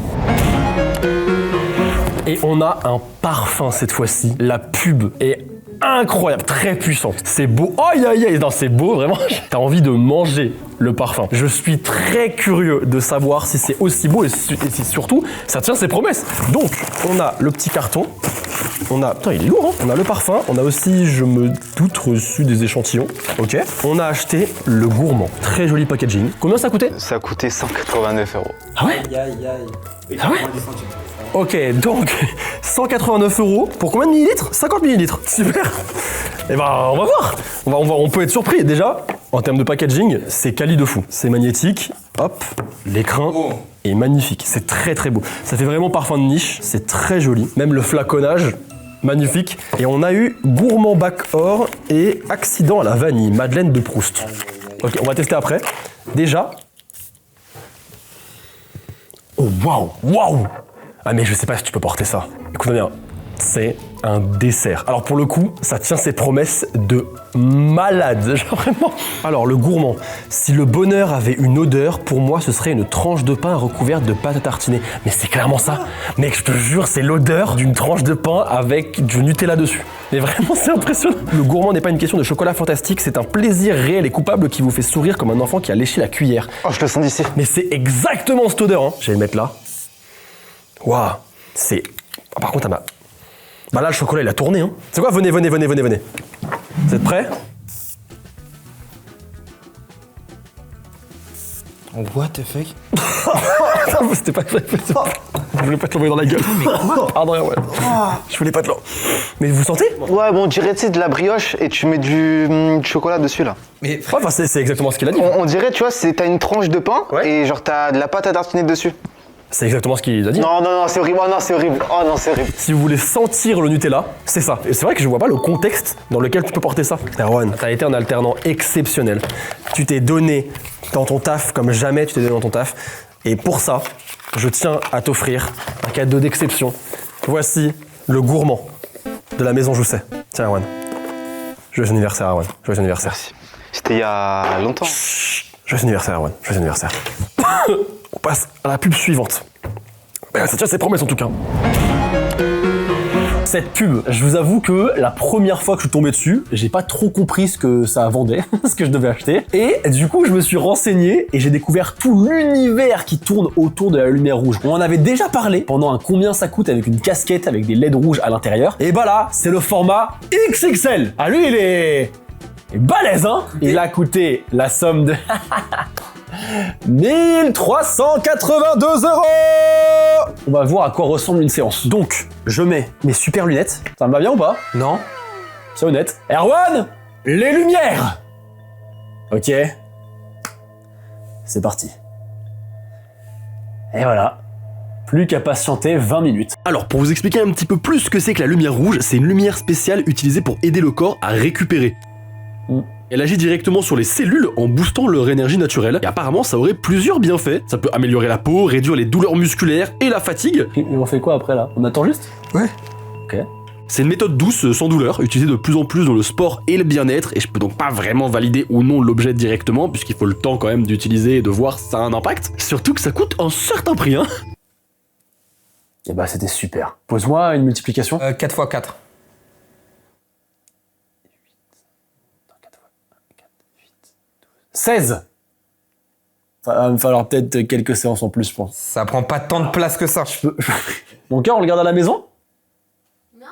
A: Et on a un parfum cette fois-ci. La pub est incroyable, très puissant. C'est beau. Aïe aïe aïe, non c'est beau vraiment. T'as envie de manger le parfum. Je suis très curieux de savoir si c'est aussi beau et si surtout ça tient ses promesses. Donc on a le petit carton. On a... Putain, il est lourd, hein. On a le parfum. On a aussi, je me doute, reçu des échantillons. Ok. On a acheté le gourmand. Très joli packaging. Combien ça a coûté?
D: Ça a coûté 189 €.
A: Ah ouais? Ah ouais? Ok, donc 189 € pour combien de millilitres? 50 millilitres. Super. Et ben, on va voir. On peut être surpris. Déjà, en termes de packaging, c'est quali de fou. C'est magnétique. Hop, l'écrin est magnifique. C'est très très beau. Ça fait vraiment parfum de niche. C'est très joli. Même le flaconnage, magnifique. Et on a eu gourmand bac or et accident à la vanille, Madeleine de Proust. Ok, on va tester après. Déjà. Oh waouh, waouh. Ah mais je sais pas si tu peux porter ça. Écoute bien, c'est un dessert. Alors pour le coup, ça tient ses promesses de malade, genre vraiment. Alors le gourmand, si le bonheur avait une odeur, pour moi ce serait une tranche de pain recouverte de pâte à tartiner. Mais c'est clairement ça. Mec, je te jure, c'est l'odeur d'une tranche de pain avec du Nutella dessus. Mais vraiment, c'est impressionnant. Le gourmand n'est pas une question de chocolat fantastique, c'est un plaisir réel et coupable qui vous fait sourire comme un enfant qui a léché la cuillère.
D: Oh, je le sens d'ici.
A: Mais c'est exactement cette odeur, hein. Je vais le mettre là. Waouh, c'est... Ah, par contre, bah là, le chocolat, il a tourné, hein. C'est quoi? Venez. Vous êtes prêts?
B: What the fuck?
A: Non, c'était pas vrai. Je voulais pas te l'envoyer dans la gueule. Mais quoi? Pardon, ouais. Je voulais pas te l'envoyer. Mais vous sentez?
D: Ouais, bon, on dirait, tu sais, de la brioche et tu mets du chocolat dessus, là.
B: Mais
A: Ouais, enfin, c'est exactement ce qu'il a dit.
D: On dirait, tu vois, t'as une tranche de pain et genre t'as de la pâte à tartiner dessus.
A: C'est exactement ce qu'il a dit.
D: Non, c'est horrible. Oh non, c'est horrible. Oh non, c'est horrible.
A: Si vous voulez sentir le Nutella, c'est ça. Et c'est vrai que je vois pas le contexte dans lequel tu peux porter ça. Erwan, t'as été un alternant exceptionnel. Tu t'es donné dans ton taf comme jamais tu t'es donné dans ton taf. Et pour ça, je tiens à t'offrir un cadeau d'exception. Voici le gourmand de la maison Jousset. Tiens, Erwan. Joyeux anniversaire, Erwan. Joyeux anniversaire.
D: Merci. C'était il y a longtemps.
A: Joyeux anniversaire, Erwan. Joyeux anniversaire. On passe à la pub suivante. Ça tient ses promesses en tout cas. Cette pub, je vous avoue que la première fois que je suis tombé dessus, j'ai pas trop compris ce que ça vendait, ce que je devais acheter. Et du coup, je me suis renseigné et j'ai découvert tout l'univers qui tourne autour de la lumière rouge. On en avait déjà parlé pendant un combien ça coûte avec une casquette avec des LED rouges à l'intérieur. Et bah là, c'est le format XXL. Ah lui, il est balèze, hein. Il a coûté la somme de 1382 €. On va voir à quoi ressemble une séance. Donc, je mets mes super lunettes. Ça me va bien ou pas?
B: non.
A: C'est honnête. Erwan, les lumières. Ok. C'est parti. Et voilà. Plus qu'à patienter 20 minutes. Alors, pour vous expliquer un petit peu plus ce que c'est que la lumière rouge, c'est une lumière spéciale utilisée pour aider le corps à récupérer. Elle agit directement sur les cellules en boostant leur énergie naturelle. Et apparemment, ça aurait plusieurs bienfaits. Ça peut améliorer la peau, réduire les douleurs musculaires et la fatigue. Et on fait quoi après là? On attend juste?
B: Ouais.
A: Ok. C'est une méthode douce, sans douleur, utilisée de plus en plus dans le sport et le bien-être, et je peux donc pas vraiment valider ou non l'objet directement, puisqu'il faut le temps quand même d'utiliser et de voir si ça a un impact. Surtout que ça coûte un certain prix, hein. Et bah c'était super. Pose-moi une multiplication.
B: 4 x 4.
A: 16. Ça va me falloir peut-être quelques séances en plus, je pense.
B: Ça prend pas tant de place que ça.
A: Mon cœur, on le garde à la maison? Non.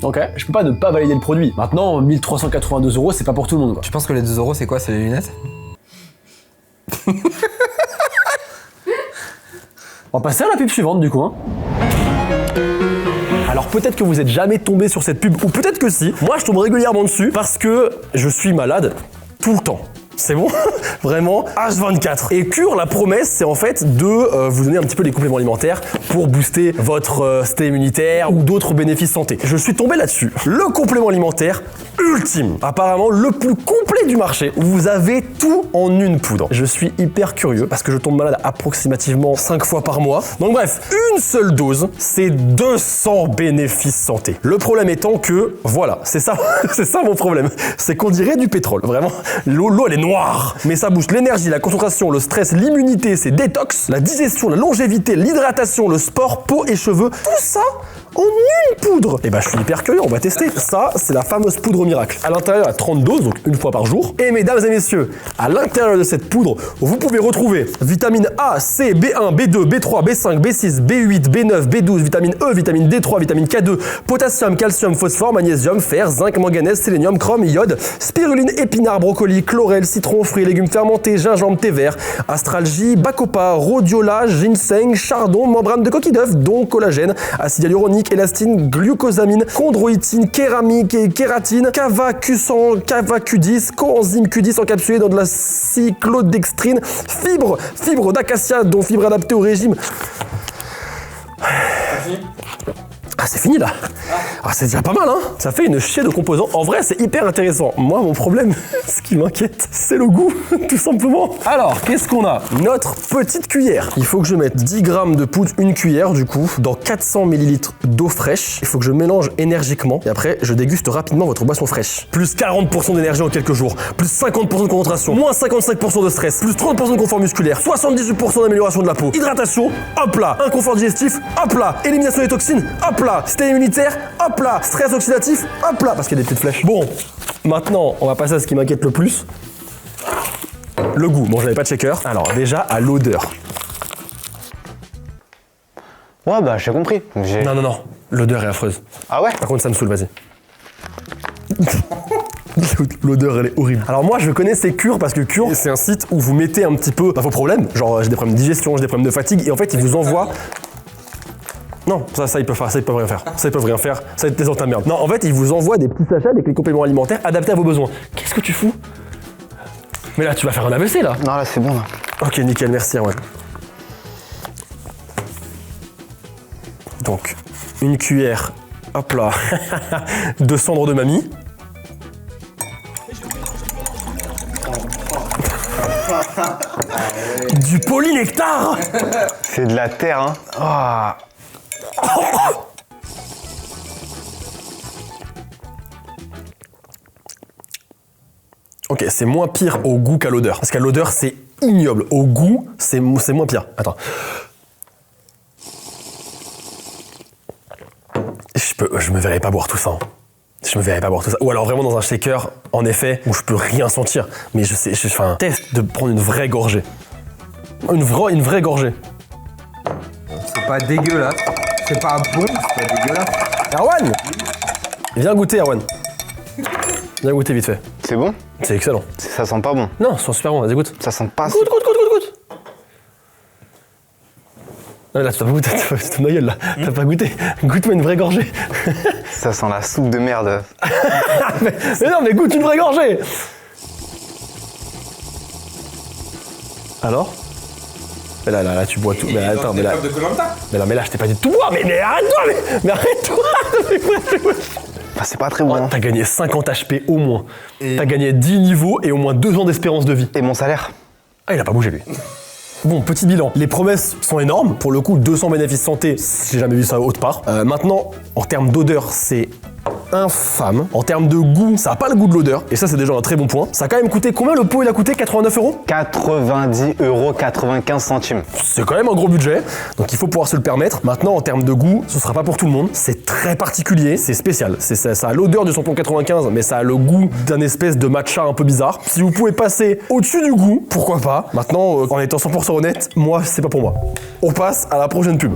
A: Ok, je peux pas ne pas valider le produit. Maintenant, 1382 €, c'est pas pour tout le monde, quoi.
B: Tu penses que les 2 € c'est quoi? C'est les lunettes?
A: On va passer à la pub suivante, du coup, hein. Alors peut-être que vous n'êtes jamais tombé sur cette pub, ou peut-être que si. Moi, je tombe régulièrement dessus parce que je suis malade tout le temps. C'est bon? Vraiment, H24. Et Cure, la promesse, c'est en fait de vous donner un petit peu des compléments alimentaires pour booster votre système immunitaire ou d'autres bénéfices santé. Je suis tombé là-dessus. Le complément alimentaire ultime, apparemment le plus complet du marché, où vous avez tout en une poudre. Je suis hyper curieux parce que je tombe malade approximativement 5 fois par mois. Donc bref, une seule dose, c'est 200 bénéfices santé. Le problème étant que, voilà, c'est ça, c'est ça mon problème. C'est qu'on dirait du pétrole, vraiment. L'eau, elle est noire. Mais ça booste l'énergie, la concentration, le stress, l'immunité, c'est détox, la digestion, la longévité, l'hydratation, le sport, peau et cheveux. Tout ça en une poudre. Et bah je suis hyper curieux, on va tester. Ça, c'est la fameuse poudre miracle. À l'intérieur, il y a 30 doses, donc une fois par jour. Et mesdames et messieurs, à l'intérieur de cette poudre, vous pouvez retrouver vitamine A, C, B1, B2, B3, B5, B6, B8, B9, B12, vitamine E, vitamine D3, vitamine K2, potassium, calcium, phosphore, magnésium, fer, zinc, manganèse, sélénium, chrome, iode, spiruline, épinards, brocoli, chlorelle, citron, fruits et légumes fermentés, gingembre, thé vert, astralgie, bacopa, rhodiola, ginseng, chardon, membrane de coquille d'œuf, dont collagène, acide hyaluronique, élastine, glucosamine, chondroïtine, kéramique et kératine, cavacudis, coenzyme Q10 encapsulé dans de la cyclodextrine, fibre d'acacia, dont fibre adaptée au régime. Ah, c'est fini là. Ah, c'est déjà pas mal, hein. Ça fait une chier de composants. En vrai, c'est hyper intéressant. Moi, mon problème, ce qui m'inquiète, c'est le goût, tout simplement. Alors, qu'est-ce qu'on a? Notre petite cuillère. Il faut que je mette 10 grammes de poudre, une cuillère du coup, dans 400 ml d'eau fraîche. Il faut que je mélange énergiquement. Et après, je déguste rapidement votre boisson fraîche. Plus 40% d'énergie en quelques jours. Plus 50% de concentration. Moins 55% de stress. Plus 30% de confort musculaire. 78% d'amélioration de la peau. Hydratation, hop là. Inconfort digestif, hop là. Élimination des toxines, hop là. Système immunitaire, hop là. Stress oxydatif, hop là. Parce qu'il y a des petites flèches. Bon, maintenant, on va passer à ce qui m'inquiète le plus. Le goût. Bon, j'avais pas de shaker. Alors, déjà, à l'odeur.
D: Ouais, bah j'ai compris.
A: Non. L'odeur est affreuse.
D: Ah ouais?
A: Par contre, ça me saoule, vas-y. L'odeur, elle est horrible. Alors moi, je connais ces Cure parce que Cure, c'est un site où vous mettez un petit peu vos problèmes. Genre, j'ai des problèmes de digestion, j'ai des problèmes de fatigue. Et en fait, ils vous envoient... Non, ça ils peuvent faire, ça ils peuvent rien faire. Ça ils peuvent rien faire, ça ils te merde. Non, en fait, ils vous envoient des petits sachets avec les compléments alimentaires adaptés à vos besoins. Qu'est-ce que tu fous? Mais là, tu vas faire un AVC là.
D: Non, là c'est bon là.
A: Ok, nickel, merci, ouais. Donc, une cuillère, hop là, de cendre de mamie. Du polynectar.
D: C'est de la terre, hein. Ah.
A: Ok, c'est moins pire au goût qu'à l'odeur. Parce qu'à l'odeur, c'est ignoble. Au goût, c'est moins pire. Attends. Je me verrais pas boire tout ça. Hein. Je me verrais pas boire tout ça. Ou alors vraiment dans un shaker, en effet, où je peux rien sentir. Mais je fais un test de prendre une vraie gorgée. Une vraie gorgée.
B: C'est pas dégueulasse. C'est pas bon, c'est pas dégueulasse.
A: Erwan! Viens goûter, Erwan. Viens goûter vite fait.
D: C'est bon?
A: C'est excellent.
D: Ça sent pas bon.
A: Non, ils sont super bons, vas-y goûte.
D: Ça sent pas...
A: Goûte. Ah, là, tu t'as pas goûté, c'est ton gueule là. T'as pas goûté. Goûte-moi une vraie gorgée.
D: Ça sent la soupe de merde.
A: mais non, mais goûte une vraie gorgée. Alors? Mais là, tu bois tout. Mais là, attends, mais là. Mais là, je t'ai pas dit de tout boire. Mais arrête-toi, mais arrête-toi.
D: Bah, c'est pas très bon. Hein.
A: T'as gagné 50 HP au moins. T'as gagné 10 niveaux et au moins 2 ans d'espérance de vie.
D: Et mon salaire?
A: Ah, il a pas bougé lui. Bon, petit bilan. Les promesses sont énormes. Pour le coup, 200 bénéfices santé, j'ai jamais vu ça autre part. Maintenant, en termes d'odeur, c'est infâme. En termes de goût, ça a pas le goût de l'odeur. Et ça, c'est déjà un très bon point. Ça a quand même coûté combien le pot? Il a coûté 89 €?
D: 90,95 €.
A: C'est quand même un gros budget. Donc il faut pouvoir se le permettre. Maintenant, en termes de goût, ce sera pas pour tout le monde. C'est très particulier. C'est spécial. Ça a l'odeur du samplon 95, mais ça a le goût d'un espèce de matcha un peu bizarre. Si vous pouvez passer au-dessus du goût, pourquoi pas. Maintenant, en étant 100% honnête, moi, c'est pas pour moi. On passe à la prochaine pub.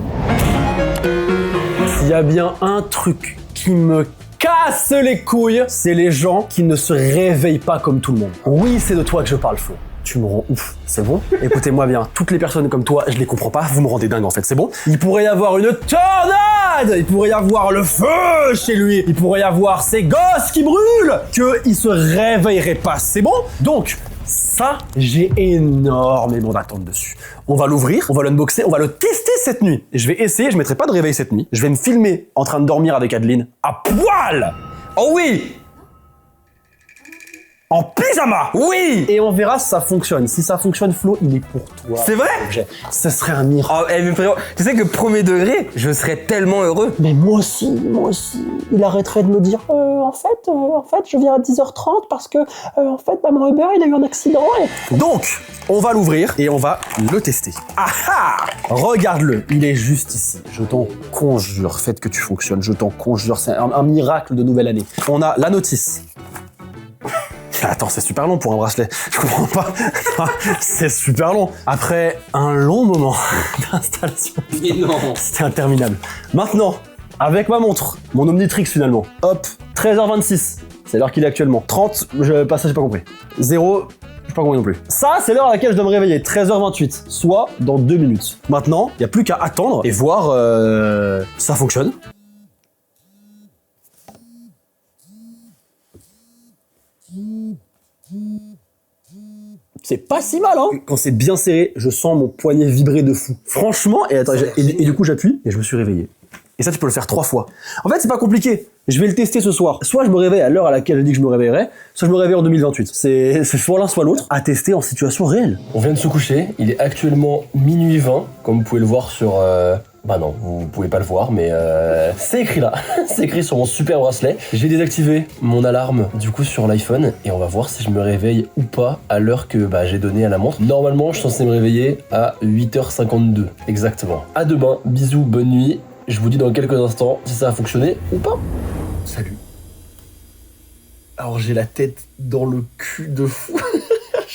A: S'il y a bien un truc qui me casse les couilles, c'est les gens qui ne se réveillent pas comme tout le monde. Oui, c'est de toi que je parle, Flo. Tu me rends ouf, c'est bon? Écoutez-moi bien, toutes les personnes comme toi, je les comprends pas, vous me rendez dingue en fait, c'est bon? Il pourrait y avoir une tornade! Il pourrait y avoir le feu chez lui! Il pourrait y avoir ses gosses qui brûlent! Qu'il se réveillerait pas, c'est bon? Donc, ça, j'ai énormément d'attentes dessus. On va l'ouvrir, on va l'unboxer, on va le tester cette nuit. Et je vais essayer, je mettrai pas de réveil cette nuit. Je vais me filmer en train de dormir avec Adeline à poil! Oh oui! en pyjama.
B: Oui.
A: Et on verra si ça fonctionne. Si ça fonctionne, Flo, il est pour toi.
B: C'est vrai?
A: Ce serait un miracle.
B: Oh, mais frérot, tu sais que premier degré, je serais tellement heureux.
A: Mais moi aussi. Il arrêterait de me dire en fait, je viens à 10h30 parce que en fait, mon Uber, il a eu un accident. Donc, on va l'ouvrir et on va le tester. Ah ah! Regarde-le, il est juste ici. Je t'en conjure, faites que tu fonctionnes. Je t'en conjure, c'est un miracle de nouvelle année. On a la notice. Attends, c'est super long pour un bracelet. Je comprends pas. C'est super long. Après un long moment d'installation.
B: Mais non.
A: C'était interminable. Maintenant, avec ma montre, mon Omnitrix finalement. Hop, 13h26. C'est l'heure qu'il est actuellement. 30, j'ai pas compris. 0, j'ai pas compris non plus. Ça, c'est l'heure à laquelle je dois me réveiller. 13h28, soit dans 2 minutes. Maintenant, il n'y a plus qu'à attendre et voir si ça fonctionne. C'est pas si mal, hein. Quand c'est bien serré, je sens mon poignet vibrer de fou. Franchement, et attends, et du coup j'appuie et je me suis réveillé. Et ça, tu peux le faire 3 fois. En fait, c'est pas compliqué. Je vais le tester ce soir. Soit je me réveille à l'heure à laquelle j'ai dit que je me réveillerais, soit je me réveille en 2028. C'est soit l'un soit l'autre, à tester en situation réelle. On vient de se coucher. Il est actuellement minuit 20, comme vous pouvez le voir sur... Bah non, vous pouvez pas le voir, mais c'est écrit là. C'est écrit sur mon super bracelet. J'ai désactivé mon alarme du coup sur l'iPhone et on va voir si je me réveille ou pas à l'heure que j'ai donnée à la montre. Normalement, je suis censé me réveiller à 8h52 exactement. À demain, bisous, bonne nuit. Je vous dis dans quelques instants si ça a fonctionné ou pas. Salut. Alors j'ai la tête dans le cul de fou.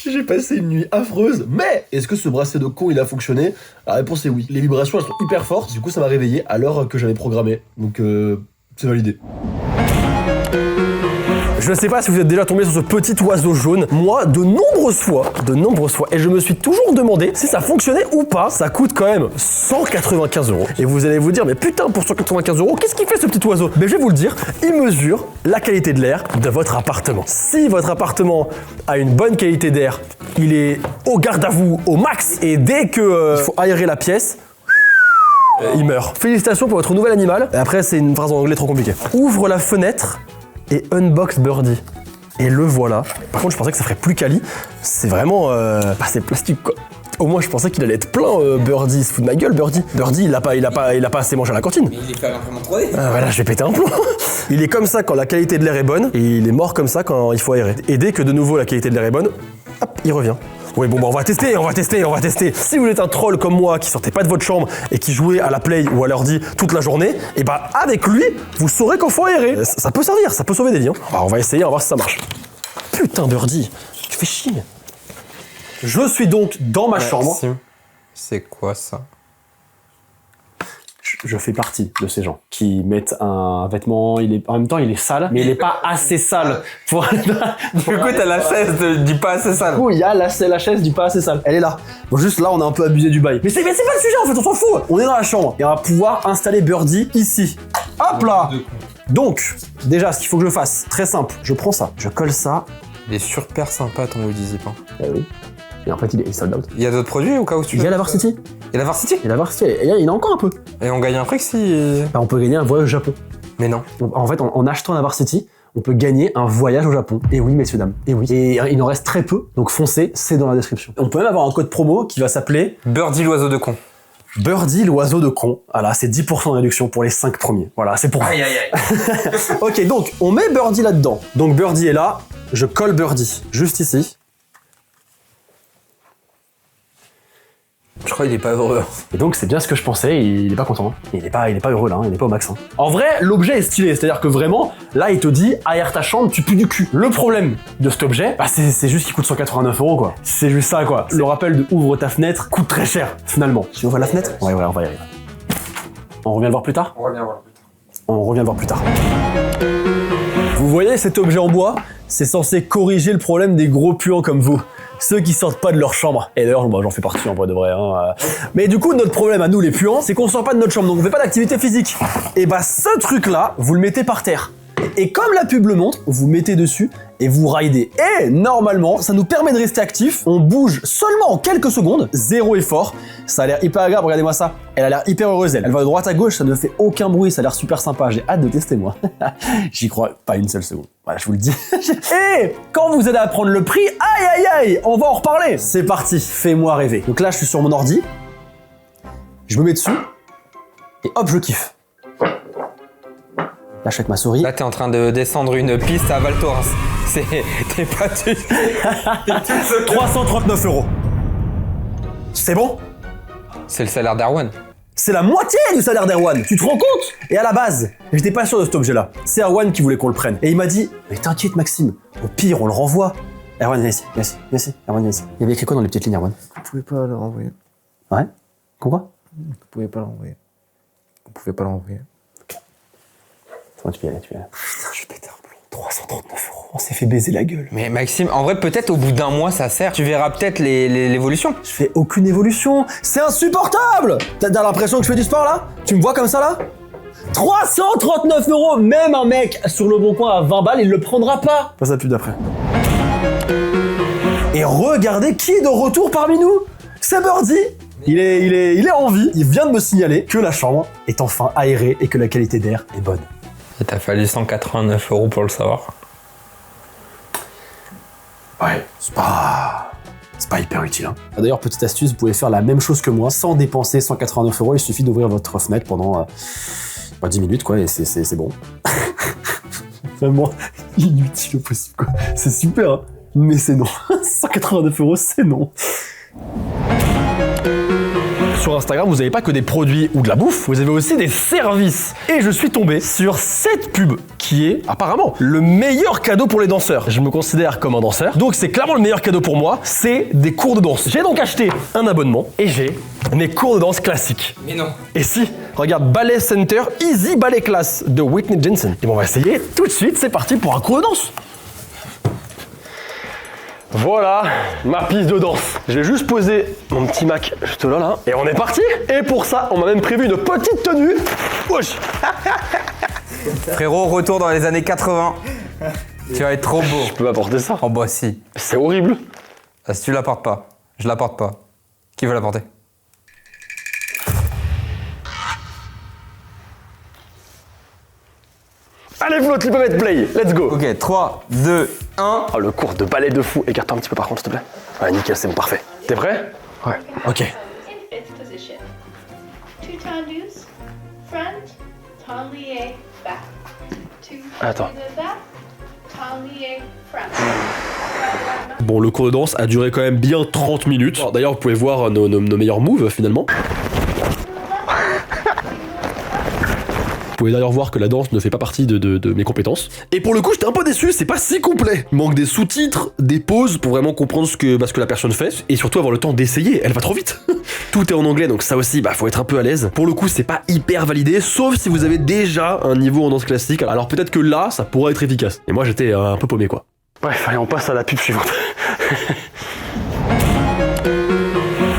A: J'ai passé une nuit affreuse, mais est-ce que ce bracelet de con il a fonctionné? La réponse est oui. Les vibrations elles sont hyper fortes, du coup ça m'a réveillé à l'heure que j'avais programmé. Donc c'est validé. Je ne sais pas si vous êtes déjà tombé sur ce petit oiseau jaune. Moi, de nombreuses fois, et je me suis toujours demandé si ça fonctionnait ou pas. Ça coûte quand même 195 €. Et vous allez vous dire, mais putain, pour 195 €, qu'est-ce qu'il fait ce petit oiseau? Mais je vais vous le dire, il mesure la qualité de l'air de votre appartement. Si votre appartement a une bonne qualité d'air, il est au garde à vous au max, et dès que il faut aérer la pièce, il meurt. Félicitations pour votre nouvel animal. Et après, c'est une phrase en anglais trop compliquée. Ouvre la fenêtre et unbox Birdie. Et le voilà. Par contre, je pensais que ça ferait plus quali. C'est vraiment... c'est plastique, quoi. Au moins, je pensais qu'il allait être plein, Birdie. Il se fout de ma gueule, Birdie. Birdie, il a pas assez mangé à la cantine.
B: Mais il est fait à l'imprimante 3D.
A: Ah, voilà, je vais péter un plomb. Il est comme ça quand la qualité de l'air est bonne, et il est mort comme ça quand il faut aérer. Et dès que de nouveau la qualité de l'air est bonne, hop, il revient. Oui, bon, on va tester. Si vous êtes un troll comme moi qui sortait pas de votre chambre et qui jouait à la Play ou à l'ordi toute la journée, et avec lui, vous saurez qu'il faut aérer. Ça peut servir, ça peut sauver des vies. Hein. On va essayer, on va voir si ça marche. Putain, Birdie, tu fais chier. Je suis donc dans ma chambre.
B: C'est quoi ça?
A: Je fais partie de ces gens qui mettent un vêtement, en même temps il est sale, mais il est pas assez sale pour...
B: Du coup, t'as la chaise du pas assez sale.
A: Du coup, il y a la chaise du pas assez sale. Elle est là. Bon, juste là, on a un peu abusé du bail. Mais c'est pas le sujet en fait, on s'en fout. On est dans la chambre et on va pouvoir installer Birdie ici. Hop là. Donc, déjà, ce qu'il faut que je fasse, très simple, je prends ça, je colle ça.
B: Il est super sympa ton Woody Zip.
A: Eh oui. Et en fait, il est sold out.
B: Il y a d'autres produits au cas où tu veux?
A: Il y a la Varsity.
B: Il y a la Varsity?
A: Il y a la Varsity, il y en a encore un peu.
B: Et on gagne un prix si...
A: On peut gagner un voyage au Japon.
B: Mais non.
A: En fait, en achetant la Varsity, on peut gagner un voyage au Japon. Et oui, messieurs, dames. Et oui. Et il en reste très peu, donc foncez, c'est dans la description. On peut même avoir un code promo qui va s'appeler...
B: Birdie l'oiseau de con.
A: Birdie l'oiseau de con. Voilà, c'est 10% de réduction pour les 5 premiers. Voilà, c'est pour vous.
B: Aïe.
A: Ok, donc on met Birdie là-dedans. Donc Birdie est là, je colle Birdie juste ici.
B: Je crois qu'il est pas heureux.
A: Et donc c'est bien ce que je pensais, il est pas content. Il est pas heureux là, il est pas au max. En vrai, l'objet est stylé, c'est-à-dire que vraiment, là il te dit, aère ta chambre, tu pues du cul. Le problème de cet objet, c'est juste qu'il coûte 189 € quoi. C'est juste ça quoi. Le rappel de ouvre ta fenêtre coûte très cher, finalement. Tu ouvres la fenêtre? Ouais, on va y arriver. On revient le voir plus tard?
B: On revient voir plus tard.
A: On revient le voir plus tard. Vous voyez cet objet en bois? C'est censé corriger le problème des gros puants comme vous. Ceux qui sortent pas de leur chambre. Et d'ailleurs, j'en fais partie en vrai de vrai. Hein. Mais du coup, notre problème à nous les puants, c'est qu'on sort pas de notre chambre, donc on fait pas d'activité physique. Et ce truc-là, vous le mettez par terre. Et comme la pub le montre, vous mettez dessus et vous ridez. Et normalement, ça nous permet de rester actif. On bouge seulement en quelques secondes, zéro effort. Ça a l'air hyper agréable, regardez-moi ça. Elle a l'air hyper heureuse, elle. Elle va de droite à gauche, ça ne fait aucun bruit, ça a l'air super sympa. J'ai hâte de tester, moi. J'y crois pas une seule seconde. Voilà, je vous le dis. Et quand vous allez apprendre le prix, aïe aïe aïe, on va en reparler. C'est parti, fais-moi rêver. Donc là, je suis sur mon ordi. Je me mets dessus. Et hop, je kiffe. Là, je suis avec ma souris.
B: Là, t'es en train de descendre une piste à Val Thorens. T'es pas tu.
A: 339 €. C'est bon?
B: C'est le salaire d'Arwan.
A: C'est la moitié du salaire d'Erwan. Tu te rends compte? Et à la base, j'étais pas sûr de cet objet-là. C'est Erwan qui voulait qu'on le prenne. Et il m'a dit, mais t'inquiète Maxime, au pire, on le renvoie. Erwan, viens ici, viens ici, viens ici. Erwan, viens ici. Il y avait écrit quoi dans les petites lignes, Erwan?
G: Vous pouvez pas le renvoyer.
A: Ouais? Pourquoi?
G: Vous pouvez pas l'envoyer. Vous pouvez pas l'envoyer.
A: Tu peux y aller, tu peux y aller. Putain, je pète un plomb. 339 €. On s'est fait baiser la gueule.
B: Mais Maxime, en vrai, peut-être au bout d'un mois, ça sert. Tu verras peut-être l'évolution.
A: Je fais aucune évolution. C'est insupportable. T'as l'impression que je fais du sport là? Tu me vois comme ça là? 339 €. Même un mec sur le bon coin à 20 balles, il le prendra pas. Passe la pub d'après. Et regardez qui est de retour parmi nous. C'est Birdie. Il est en vie. Il vient de me signaler que la chambre est enfin aérée et que la qualité d'air est bonne.
B: Il t'a fallu 189 € pour le savoir.
A: Ouais, c'est pas hyper utile. Hein. D'ailleurs, petite astuce, vous pouvez faire la même chose que moi sans dépenser 189 €. Il suffit d'ouvrir votre fenêtre pendant 10 minutes, quoi, et c'est bon. Vraiment inutile au possible, quoi. C'est super, hein, mais c'est non. 189 €, c'est non. Sur Instagram, vous n'avez pas que des produits ou de la bouffe, vous avez aussi des services. Et je suis tombé sur cette pub qui est apparemment le meilleur cadeau pour les danseurs. Je me considère comme un danseur, donc c'est clairement le meilleur cadeau pour moi, c'est des cours de danse. J'ai donc acheté un abonnement et j'ai mes cours de danse classiques.
B: Mais non.
A: Et si, regarde, Ballet Center Easy Ballet Class de Whitney Jensen. Et bon, on va essayer tout de suite, c'est parti pour un cours de danse. Voilà ma piste de danse. Je vais juste poser mon petit Mac juste là, et on est parti. Et pour ça, on m'a même prévu une petite tenue. Wesh.
B: Frérot, retour dans les années 80. Tu vas être trop beau.
A: Je peux m'apporter ça.
B: Oh bah si.
A: C'est horrible.
B: Ah, si tu la portes pas, je la porte pas. Qui veut la porter?
A: Allez Flo, tu peux mettre play. Let's go.
B: Ok, 3, 2, 1.
A: Oh, le cours de ballet de fou. Écarte-toi un petit peu par contre, s'il te plaît. Ouais, nickel, c'est bon, parfait. T'es prêt? Ouais. Ok.
F: In fifth position. 2 tendus, front, tablier, back. 2
A: Attends.
F: back, tablier, front.
A: Bon, le cours de danse a duré quand même bien 30 minutes. D'ailleurs, vous pouvez voir nos meilleurs moves finalement. Vous pouvez d'ailleurs voir que la danse ne fait pas partie de mes compétences. Et pour le coup, j'étais un peu déçu, c'est pas si complet. Il manque des sous-titres, des pauses pour vraiment comprendre ce que la personne fait, et surtout avoir le temps d'essayer, elle va trop vite. Tout est en anglais, donc ça aussi, faut être un peu à l'aise. Pour le coup, c'est pas hyper validé, sauf si vous avez déjà un niveau en danse classique. Alors peut-être que là, ça pourrait être efficace. Et moi, j'étais un peu paumé, quoi. Bref, allez, on passe à la pub suivante.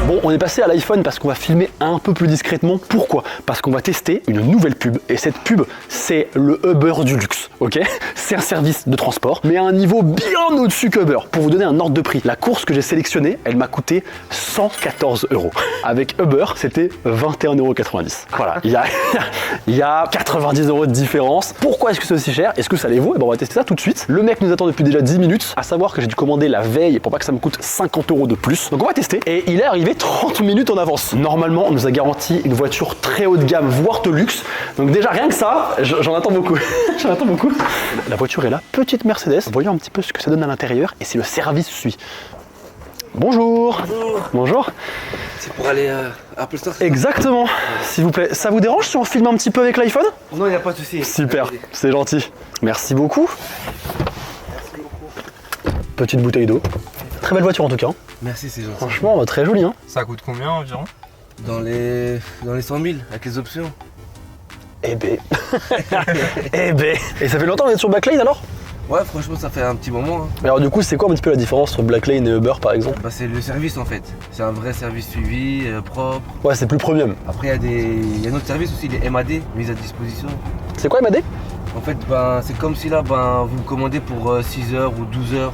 A: Bon, on est passé à l'iPhone parce qu'on va filmer un peu plus discrètement. Pourquoi? Parce qu'on va tester une nouvelle pub. Et cette pub, c'est le Uber du luxe, ok? C'est un service de transport, mais à un niveau bien au-dessus qu'Uber. Pour vous donner un ordre de prix, la course que j'ai sélectionnée, elle m'a coûté 114 €. Avec Uber, c'était 21,90 €. Voilà, il y a 90 € de différence. Pourquoi est-ce que c'est aussi cher? Est-ce que ça les vaut? Et ben on va tester ça tout de suite. Le mec nous attend depuis déjà 10 minutes, à savoir que j'ai dû commander la veille pour pas que ça me coûte 50 € de plus. Donc on va tester. Et il est arrivé 30 minutes en avance. Normalement, on nous a garanti une voiture très haut de gamme, voire de luxe. Donc déjà, rien que ça, j'en attends beaucoup. J'en attends beaucoup. La voiture est là, petite Mercedes. Voyons un petit peu ce que ça donne à l'intérieur et si le service suit. Bonjour.
H: Bonjour.
A: Bonjour.
H: C'est pour aller à Apple Store?
A: Exactement, s'il vous plaît. Ça vous dérange si on filme un petit peu avec l'iPhone?
H: Non, il n'y a pas de souci.
A: Super,
H: Allez.
A: c'est gentil. Merci beaucoup. Petite bouteille d'eau. Très belle voiture en tout cas.
H: Merci, c'est gentil.
A: Franchement, très jolie. Hein.
B: Ça coûte combien environ?
H: Dans les 100 000, avec les options.
A: Eh ben. Eh ben. Et ça fait longtemps que vous êtes sur Blacklane alors?
H: Ouais, franchement, ça fait un petit moment. Hein.
A: Alors du coup, c'est quoi un petit peu la différence entre Blacklane et Uber par exemple?
H: Bah, c'est le service en fait. C'est un vrai service suivi, propre.
A: Ouais, c'est plus premium.
H: Après, il y a un autre service aussi, les MAD, mise à disposition.
A: C'est quoi MAD?
H: En fait, ben, c'est comme si là, ben, vous commandez pour 6 heures ou 12 heures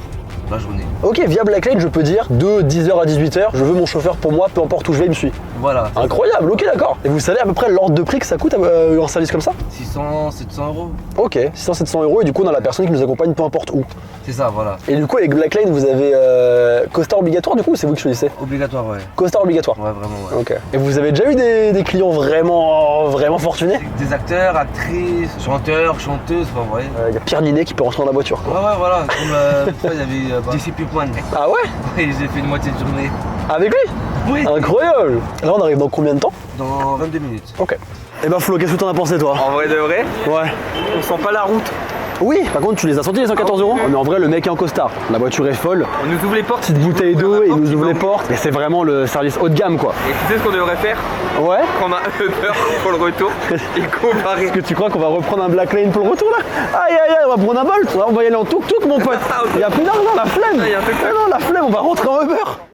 H: la journée.
A: Ok, via Blacklane, je peux dire de 10h à 18h, je veux mon chauffeur pour moi, peu importe où je vais, il me suit.
H: Voilà.
A: Incroyable, ok, d'accord. Et vous savez à peu près l'ordre de prix que ça coûte un service comme ça?
H: 600, 700 euros.
A: Ok, 600-700 euros, et du coup, on a la personne qui nous accompagne peu importe où.
H: C'est ça, voilà.
A: Et du coup, avec Blacklane, vous avez costard obligatoire, du coup, ou c'est vous qui choisissez?
H: Obligatoire, ouais.
A: Costard obligatoire.
H: Ouais, vraiment, ouais.
A: Ok. Et vous avez déjà eu des clients vraiment fortunés?
H: Des acteurs, actrices, chanteurs, chanteuses, enfin, vous voyez.
A: Il y a Pierre Ninet qui peut rentrer dans la voiture, quoi.
H: Ouais, voilà. Comme une fois, il y avait JC Pupman.
A: Ah ouais?
H: Et j'ai fait une moitié de journée.
A: Avec lui?
H: Oui.
A: Incroyable. Là, on arrive dans combien de temps?
H: Dans 22 minutes.
A: Ok. Eh ben Flo, qu'est-ce que t'en as pensé, toi?
D: En vrai de vrai,
A: Ouais.
D: on sent pas la route.
A: Oui, par contre, tu les as sentis les 114 euros? Mais en vrai, le mec est en costard. La voiture est folle.
D: On nous ouvre les portes.
A: Petite bouteille d'eau et il nous ouvre les portes. Et c'est vraiment le service haut de gamme, quoi.
D: Et tu sais ce qu'on devrait faire?
A: Ouais.
D: Prendre un Uber pour le retour et comparer.
A: Est-ce que tu crois qu'on va reprendre un Blacklane pour le retour, là? Aïe, on va prendre un Bolt. On va y aller en tuk-tuk, mon pote. Il y a plus d'argent, la flemme.
D: Il y a un tuk-tuk.
A: Non, la flemme, on va rentrer en Uber.